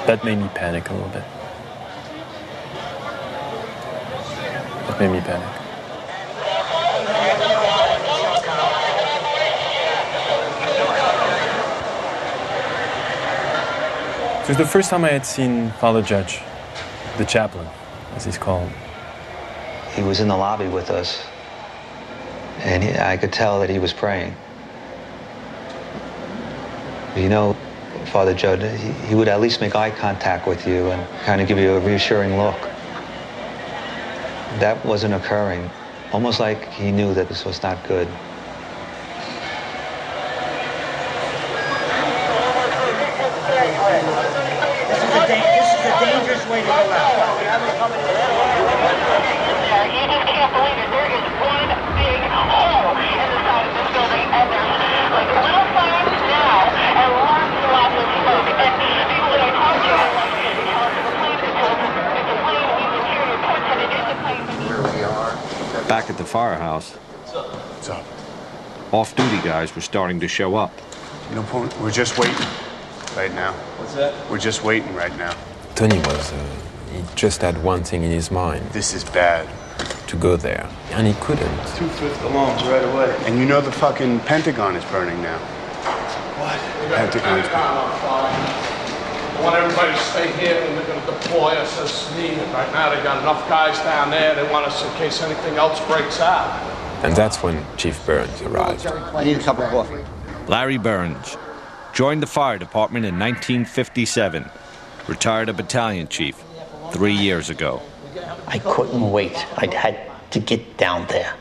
That made me panic a little bit. That made me panic. It was the first time I had seen Father Judge, the chaplain, as he's called. He was in the lobby with us, and I could tell that he was praying. You know, Father Judd, he would at least make eye contact with you and kind of give you a reassuring look. That wasn't occurring, almost like he knew that this was not good. This is a dangerous way to go out. You just can't believe it. There is one big hole in the side of this building, and there's like little fires now, and lots and lots of smoke. And people that I talked to are like, it's a plane, we can hear reports that it is a plane. Here we are. Back at the firehouse. What's up? Off-duty guys were starting to show up. You know, we're just waiting right now. What's that? We're just waiting right now. Tony he just had one thing in his mind. This is bad. To go there. And he couldn't. 2 fifth alarms right away. And you know the fucking Pentagon is burning now. What? The Pentagon's burning. I want everybody to stay here and they're going to deploy us as needed. Right now they got enough guys down there. They want us in case anything else breaks out. And that's when Chief Burns arrived. I need a cup of coffee. Larry Burns joined the fire department in 1957. Retired a battalion chief 3 years ago. I couldn't wait. I had to get down there.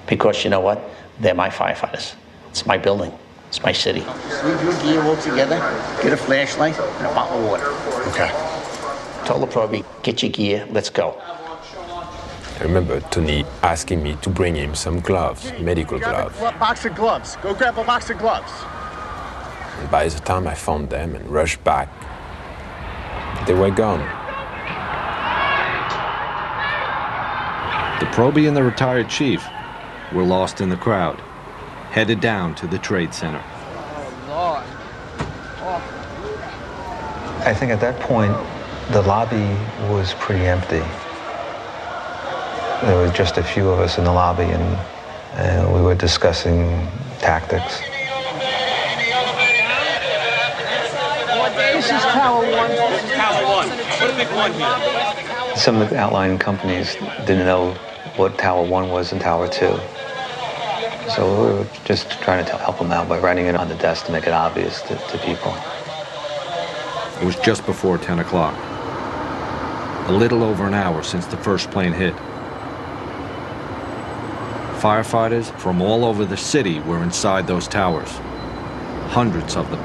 Because you know what? They're my firefighters. It's my building. It's my city. Leave your gear all together, get a flashlight, and a bottle of water. Okay. Told the probie, get your gear, let's go. I remember Tony asking me to bring him some gloves, medical gloves. Grab a box of gloves. Go grab a box of gloves. And by the time I found them and rushed back, they were gone. The probie and the retired chief were lost in the crowd, headed down to the Trade Center. I think at that point, the lobby was pretty empty. There were just a few of us in the lobby, and we were discussing tactics. This is Tower 1. This is Tower 1. Put a big 1 here. Some of the outlying companies didn't know what Tower 1 was and Tower 2. So we were just trying to help them out by writing it on the desk to make it obvious to people. It was just before 10 o'clock. A little over an hour since the first plane hit. Firefighters from all over the city were inside those towers. Hundreds of them.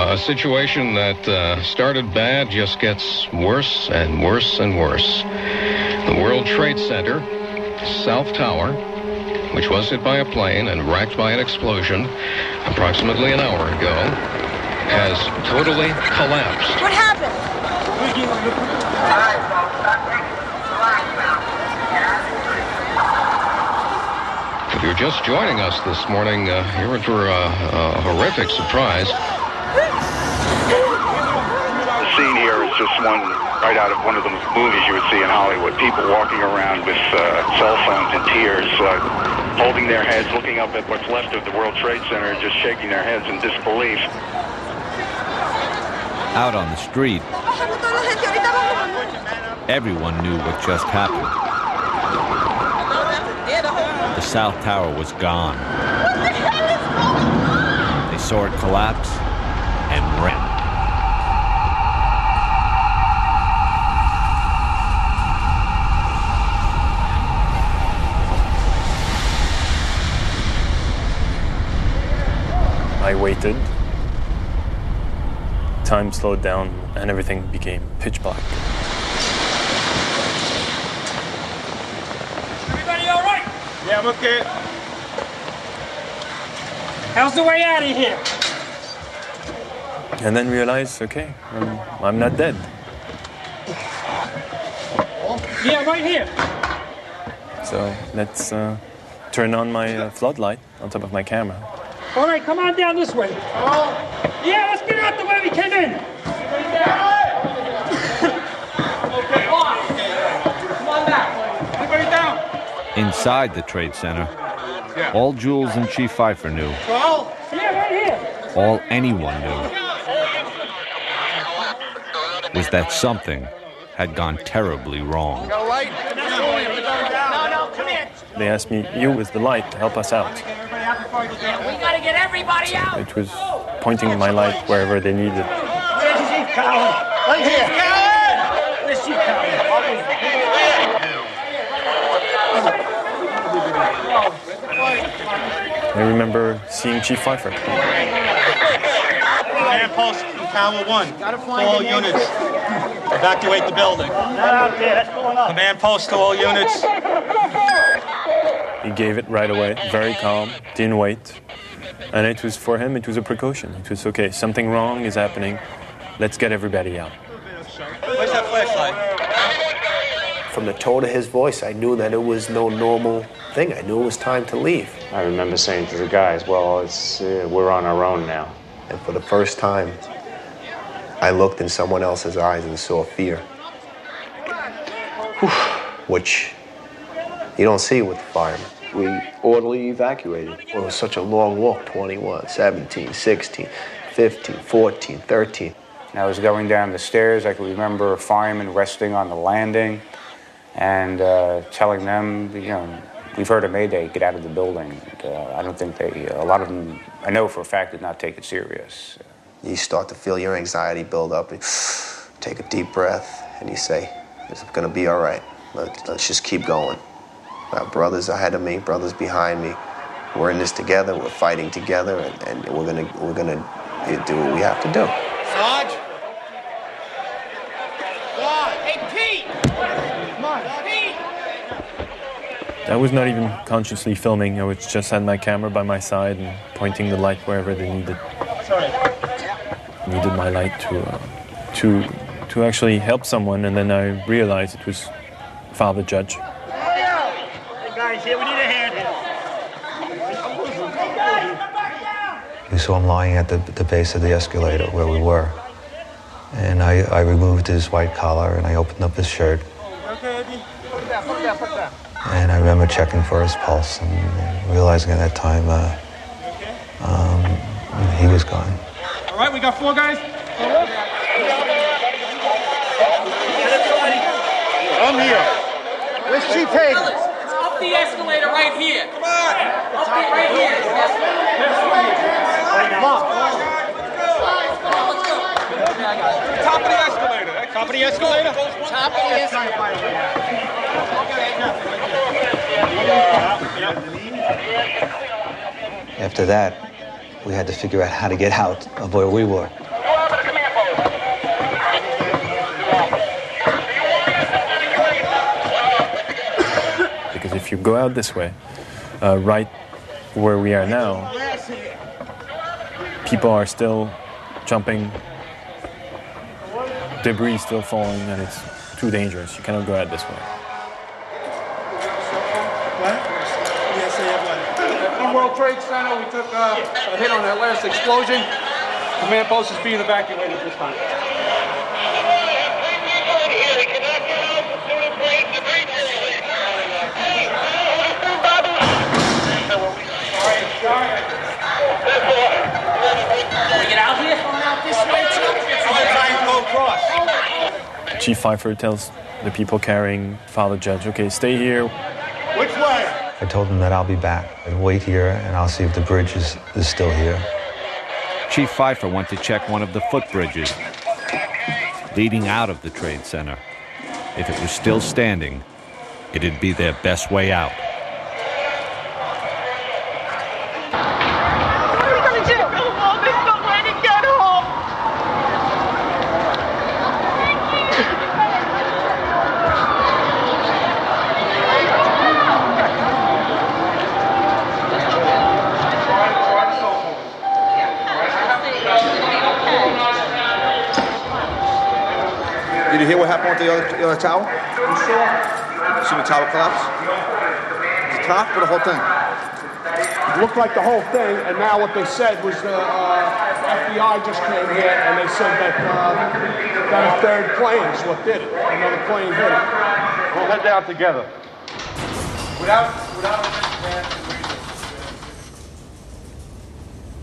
A situation that started bad just gets worse and worse and worse. The World Trade Center, South Tower, which was hit by a plane and racked by an explosion approximately an hour ago, has totally collapsed. What happened? If you're just joining us this morning, you're in for a horrific surprise. The scene here is just one right out of one of the movies you would see in Hollywood. People walking around with cell phones in tears, holding their heads, looking up at what's left of the World Trade Center, and just shaking their heads in disbelief. Out on the street, everyone knew what just happened. The South Tower was gone. They saw it collapse and ran. I waited. Time slowed down and everything became pitch black. Everybody all right? Yeah, I'm okay. How's the way out of here? And then realized, okay, I'm not dead. Yeah, right here. So let's turn on my floodlight on top of my camera. All right, come on down this way. Yeah, let's get out the way we came in. Okay, come on down. Everybody down. Inside the Trade Center, all Jules and Chief Pfeiffer knew, Carl? Yeah, right here. all anyone knew, was that something had gone terribly wrong. No, come in. They asked me, you with the light, help us out. We gotta get everybody out. It was pointing my light wherever they needed. Where's Chief Cowan? Right here. Where's Chief Cowan? I remember seeing Chief Pfeiffer. Command post from Tower 1. To all units. Evacuate the building. Not out there. That's going on. Command post to all units. He gave it right away, very calm, didn't wait. And it was, for him, it was a precaution. It was, okay, something wrong is happening. Let's get everybody out. Where's that flashlight? From the tone of his voice, I knew that it was no normal thing. I knew it was time to leave. I remember saying to the guys, well, we're on our own now. And for the first time, I looked in someone else's eyes and saw fear. Which you don't see with the firemen. We orderly evacuated. It was such a long walk, 21, 17, 16, 15, 14, 13. I was going down the stairs. I can remember a fireman resting on the landing and telling them, you know, we've heard a mayday, get out of the building. I don't think a lot of them, I know for a fact, did not take it serious. You start to feel your anxiety build up. And take a deep breath and you say, it's going to be all right. Let's just keep going. Our brothers ahead of me, brothers behind me. We're in this together. We're fighting together, and we're gonna do what we have to do. Sarge? Hey, Pete! Come on, Pete! I was not even consciously filming. I was just had my camera by my side and pointing the light wherever they needed. Sorry. Needed my light to actually help someone, and then I realized it was Father Judge. Hey guys, here we need a hand here. We saw him lying at the base of the escalator where we were. And I removed his white collar and I opened up his shirt. Okay, Eddie? Put it down. And I remember checking for his pulse and realizing at that time he was gone. All right, we got 4 guys. I'm here. Where's Chief Hayden? It's up the escalator right here. Come on. Up the right here. Come on. Let's go. Top of the escalator. Top of the escalator? Top of the escalator. After that, we had to figure out how to get out of where we were. if you go out this way, right where we are now, people are still jumping, debris still falling, and it's too dangerous. You cannot go out this way. From World Trade Center, we took a hit on that last explosion. Command post is being evacuated at this time. We get out here? Out this way too? Go across. Chief Pfeiffer tells the people carrying Father Judge, okay, stay here. Which way? I told them that I'll be back. I'd wait here, and I'll see if the bridge is still here. Chief Pfeiffer went to check one of the footbridges leading out of the Trade Center. If it was still standing, it'd be their best way out. What are we gonna do? Oh, there's no way to get home. Did you hear what happened with the other tower? You see the tower collapse? The top or the whole thing? It looked like the whole thing, and now what they said was the FBI just came here and they said that a third plane is what did it. Another plane hit it. We'll head down together.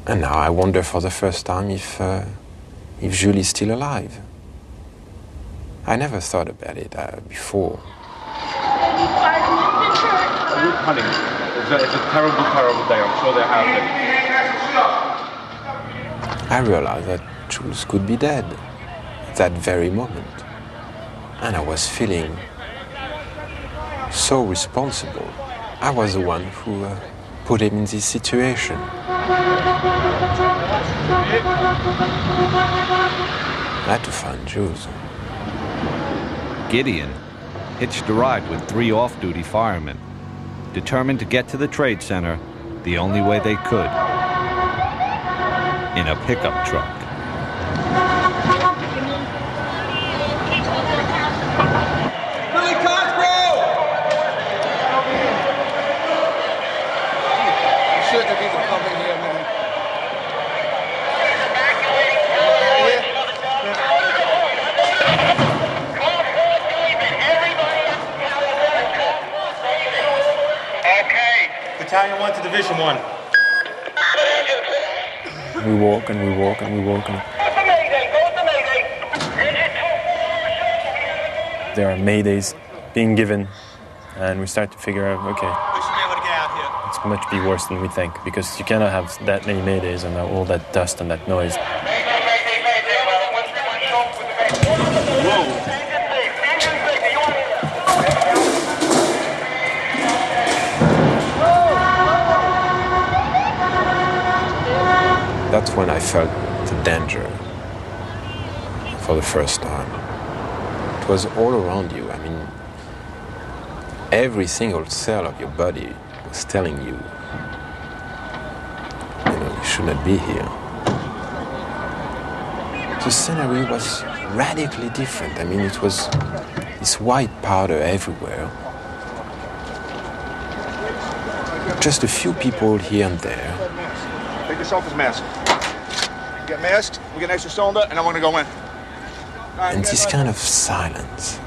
And now I wonder for the first time if Julie's still alive. I never thought about it before. Honey, it's a terrible, terrible day. I'm sure they're out there. I realized that Jules could be dead at that very moment. And I was feeling so responsible. I was the one who put him in this situation. I had to find Jules. Gideon hitched a ride with 3 off-duty firemen, determined to get to the Trade Center the only way they could, in a pickup truck. Billy Cosgrove! You should have even come in here, man. Battalion 1 to Division 1. We walk and we walk and we walk. And there are maydays being given, and we start to figure out, okay, We should be able to get out here. it's much be worse than we think, because you cannot have that many maydays and all that dust and that noise. That's when I felt the danger for the first time. It was all around you. I mean, every single cell of your body was telling you, you should not be here. The scenery was radically different. I mean, it was this white powder everywhere. Just a few people here and there. Take yourself his mask. Get masked, we get an extra cylinder, and I'm gonna go in. And this kind of silence.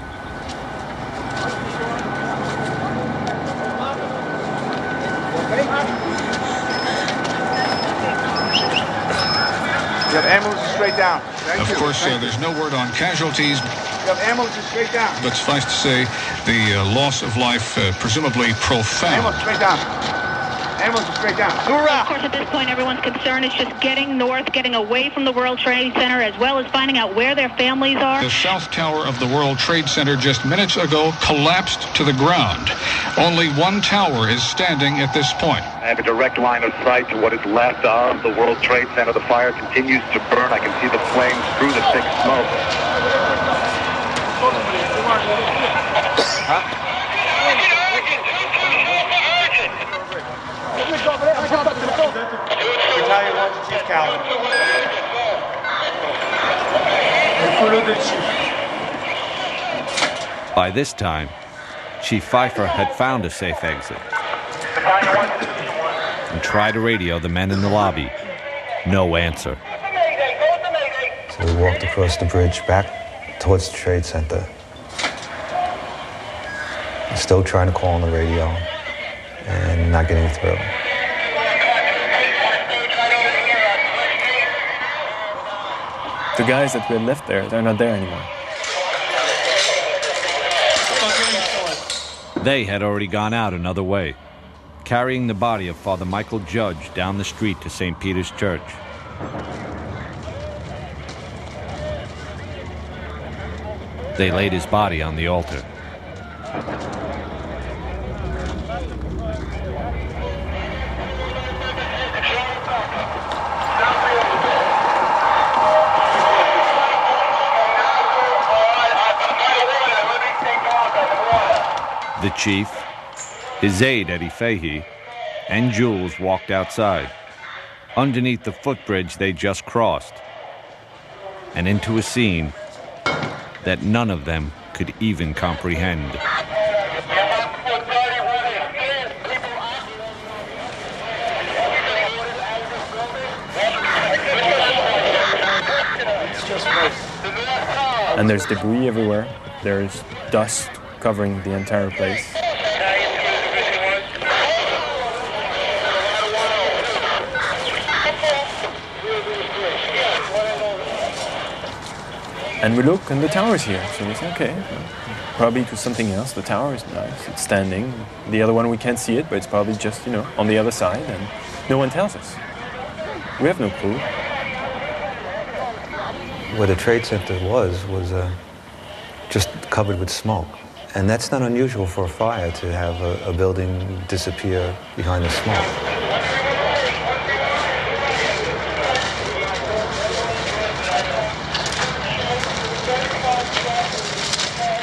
You have ambulances straight down. Of course, there's no word on casualties. You have ambulances straight down. But suffice to say, the loss of life presumably profound. Ambulance straight down. Ambulance straight down. Of course, at this point, everyone's concern is just getting north, getting away from the World Trade Center, as well as finding out where their families are. The south tower of the World Trade Center just minutes ago collapsed to the ground. Only one tower is standing at this point. I have a direct line of sight to what is left of the World Trade Center. The fire continues to burn. I can see the flames through the thick smoke. Battalion 1 to Chief Calvin. By this time, Chief Pfeiffer had found a safe exit and tried to radio the men in the lobby. No answer. So we walked across the bridge back towards the Trade Center. Still trying to call on the radio and not getting through. The guys that we had left there, they're not there anymore. They had already gone out another way, carrying the body of Father Michael Judge down the street to St. Peter's Church. They laid his body on the altar. The chief, his aide Eddie Fahey, and Jules walked outside, underneath the footbridge they just crossed, and into a scene that none of them could even comprehend. And there's debris everywhere. There's dust covering the entire place. And we look, and the tower's here. So we say, okay, probably to something else. The tower is nice, it's standing. The other one, we can't see it, but it's probably just, on the other side, and no one tells us. We have no clue. Where the Trade Center was just covered with smoke. And that's not unusual for a fire to have a building disappear behind the smoke.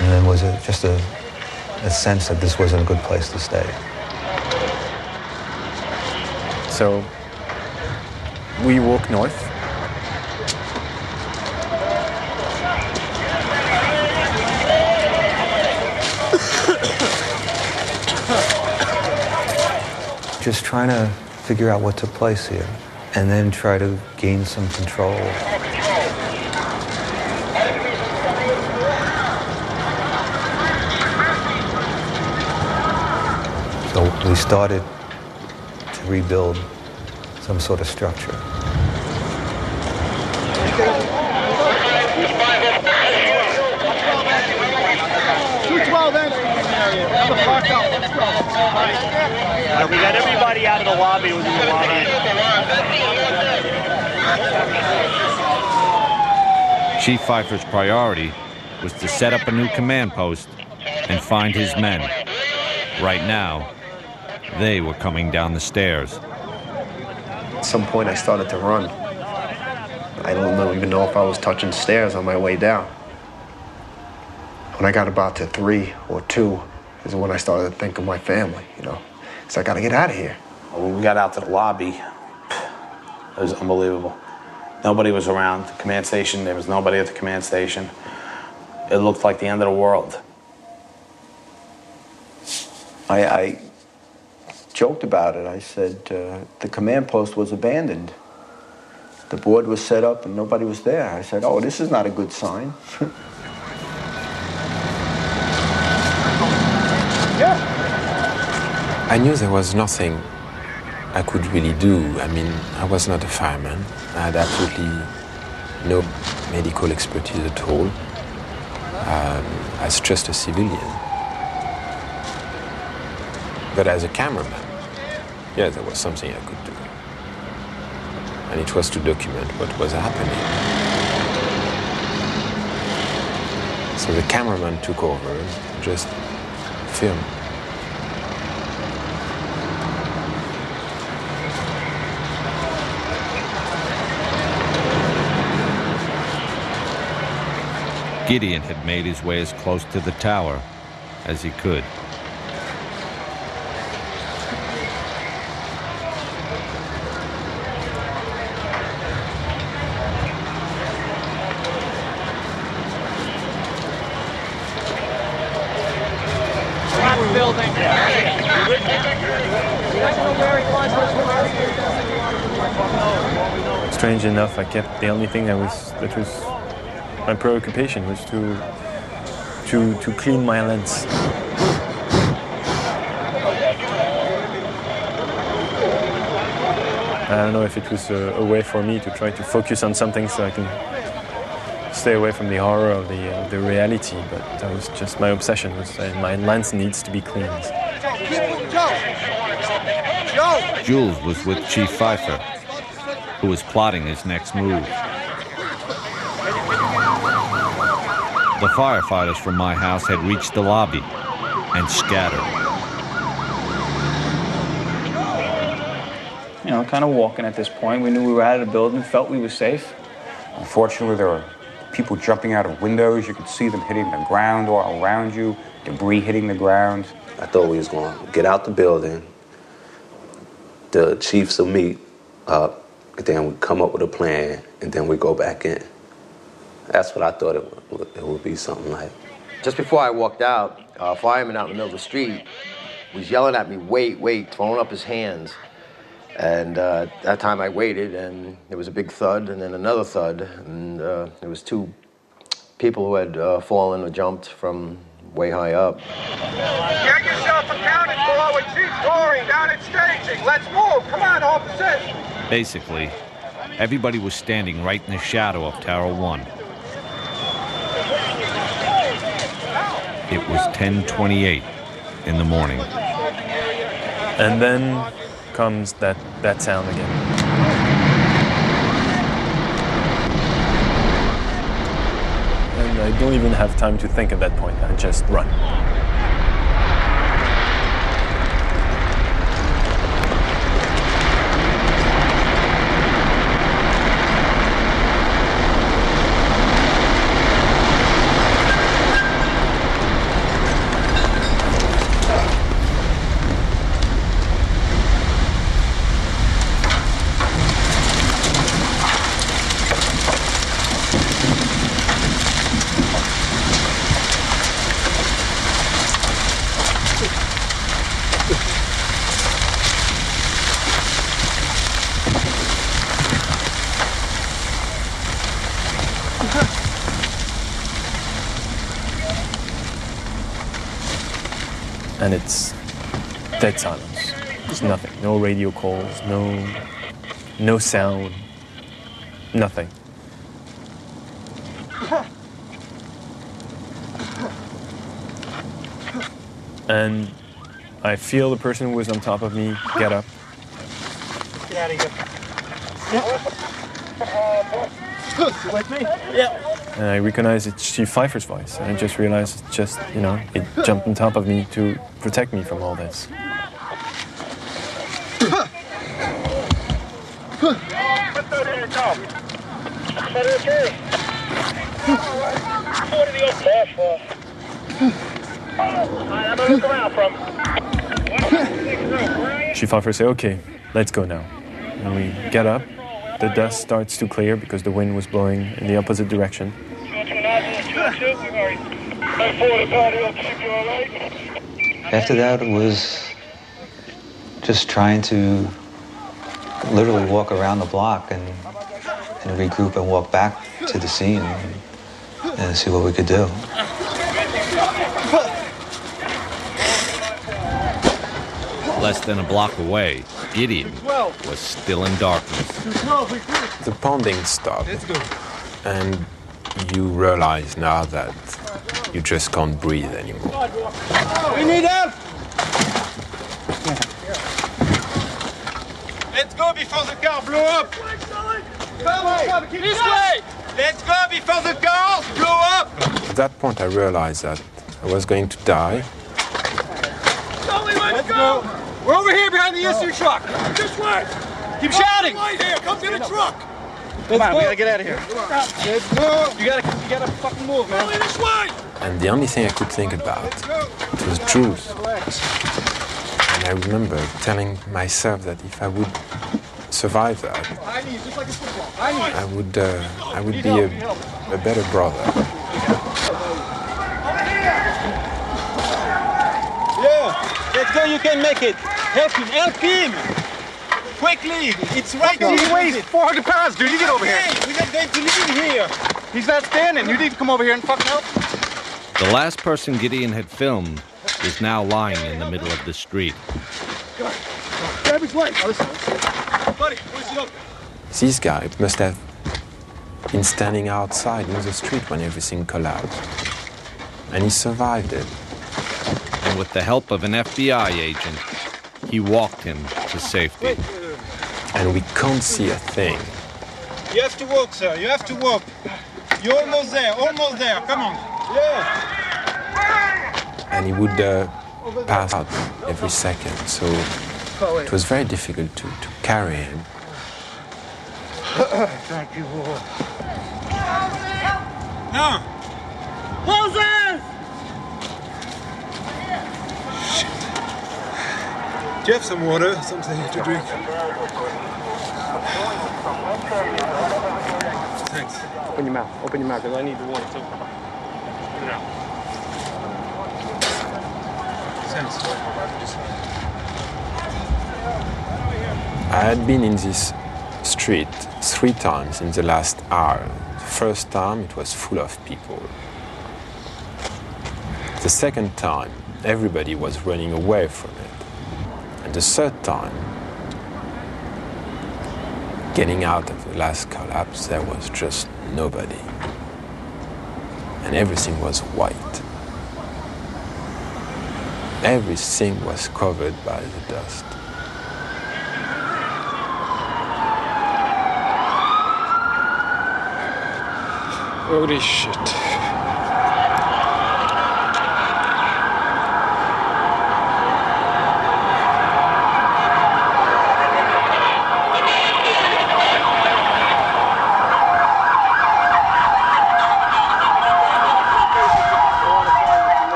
And then was it just a sense that this wasn't a good place to stay. So we walk north. Just trying to figure out what took place here, and then try to gain some control. So we started to rebuild some sort of structure. We got everybody out of the lobby within the lobby. Chief Pfeiffer's priority was to set up a new command post and find his men. Right now, they were coming down the stairs. At some point I started to run. I don't even know if I was touching stairs on my way down. When I got about to 3 or 2 is when I started to think of my family, So I got to get out of here. When we got out to the lobby, it was unbelievable. Nobody was around the command station. There was nobody at the command station. It looked like the end of the world. I joked about it. I said the command post was abandoned. The board was set up and nobody was there. I said, oh, this is not a good sign. I knew there was nothing I could really do. I mean, I was not a fireman. I had absolutely no medical expertise at all. As just a civilian. But as a cameraman, yeah, there was something I could do. And it was to document what was happening. So the cameraman took over and just filmed. Gideon had made his way as close to the tower as he could. strange enough, I kept the only thing that was my preoccupation was to clean my lens. I don't know if it was a way for me to try to focus on something so I can stay away from the horror of the reality, but that was just my obsession. Was my lens needs to be cleaned. Jules was with Chief Pfeiffer, who was plotting his next move. The firefighters from my house had reached the lobby and scattered. You know, kind of walking at this point. We knew we were out of the building, felt we were safe. Unfortunately, there were people jumping out of windows. You could see them hitting the ground all around you, debris hitting the ground. I thought we was going to get out the building, the chiefs will meet up, then we come up with a plan, and then we go back in. That's what I thought it would be something like. Just before I walked out, a fireman out in the middle of the street was yelling at me, wait, wait, throwing up his hands. And that time I waited, and there was a big thud, and then another thud, and there was two people who had fallen or jumped from way high up. Get yourself accounted for with Chief Goring down at staging. Let's move. Come on, officers. Basically, everybody was standing right in the shadow of Tower 1. It was 10:28 in the morning. And then comes that sound again. And I don't even have time to think at that point. I just run. And it's dead silence. There's nothing. No radio calls, no sound, nothing. And I feel the person who was on top of me get up. Get out of here. You with me? Yeah. And I recognize it's Chief Pfeiffer's voice. And I just realized it's just, it jumped on top of me to protect me from all this. Chief Pfeiffer said, okay, let's go now. And we get up. The dust starts to clear because the wind was blowing in the opposite direction. After that, it was just trying to literally walk around the block and regroup and walk back to the scene and see what we could do. Less than a block away, Gideon was still in darkness. The pounding stopped, and you realize now that you just can't breathe anymore. We need help! Let's go before the car blow up! This way! Let's go before the cars blow up! At that point, I realized that I was going to die. Let's go! We're over here behind the issue truck! This way! Keep shouting! Right here! Come to the truck! Come on, we gotta get out of here. Let's go! You gotta fucking move, man. Only this way! And the only thing I could think about was Jules. And I remember telling myself that if I would survive that, I would be a better brother. Yeah, let's go. You can make it. Help him. Help him. Quickly! It's right here! He weighs 400 pounds, dude. You get over here. We're not going to leave here! He's not standing. You need to come over here and fucking help. The last person Gideon had filmed was now lying in the middle of the street. Grab his leg. Buddy, where's he up? This guy must have been standing outside in the street when everything collapsed. And he survived it. And with the help of an FBI agent, he walked him to safety. And we can't see a thing. You have to walk, sir. You have to walk. You're almost there. Almost there. Come on. Yeah. And he would pass out every second. So it was very difficult to carry him. Thank you, Lord. Now. Moses! Shit. Do you have some water? Something to drink? Thanks. Open your mouth. Open your mouth, because I need the water, too. Thanks. I had been in this street 3 times in the last hour. The first time it was full of people. The second time everybody was running away from it. And the third time, getting out of the last collapse, there was just nobody. And everything was white. Everything was covered by the dust. Holy shit.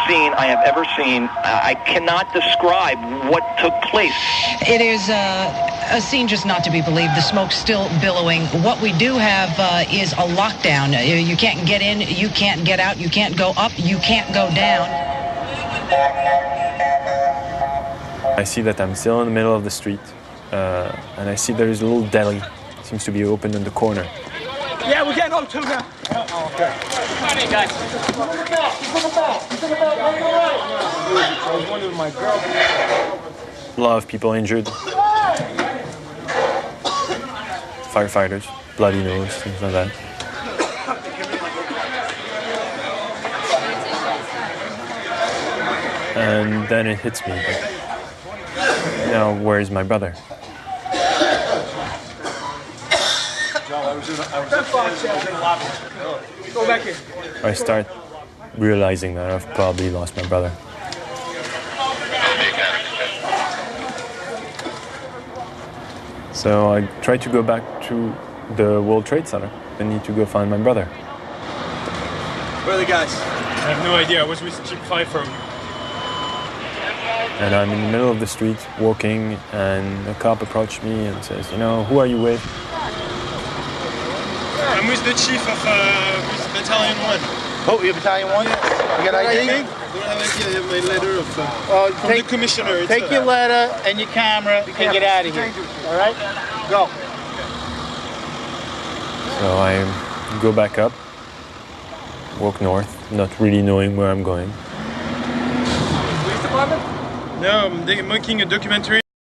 Scene I have ever seen. I cannot describe what took place. It is a scene just not to be believed. The smoke's still billowing. What we do have is a lockdown. You can't get in, you can't get out, you can't go up, you can't go down. I see that I'm still in the middle of the street, and I see there is a little deli. It seems to be open in the corner. Yeah, we're getting on too now. Oh, okay. Come on, guys. A lot of people injured. Firefighters, bloody nose, things like that. And then it hits me. Now, where is my brother? Go back in. I start realizing that I've probably lost my brother. So I try to go back to the World Trade Center. I need to go find my brother. Where are the guys? I have no idea. I was with Chief Pfeiffer. And I'm in the middle of the street walking, and a cop approached me and says, you know, who are you with? I'm with the chief of with Battalion 1. Oh, you're Battalion 1? Yeah. You got ID? I have my letter of, from the commissioner. Take your letter and your camera and get out of here. All right? Go. So I go back up, walk north, not really knowing where I'm going. Police department? No, I'm making a documentary.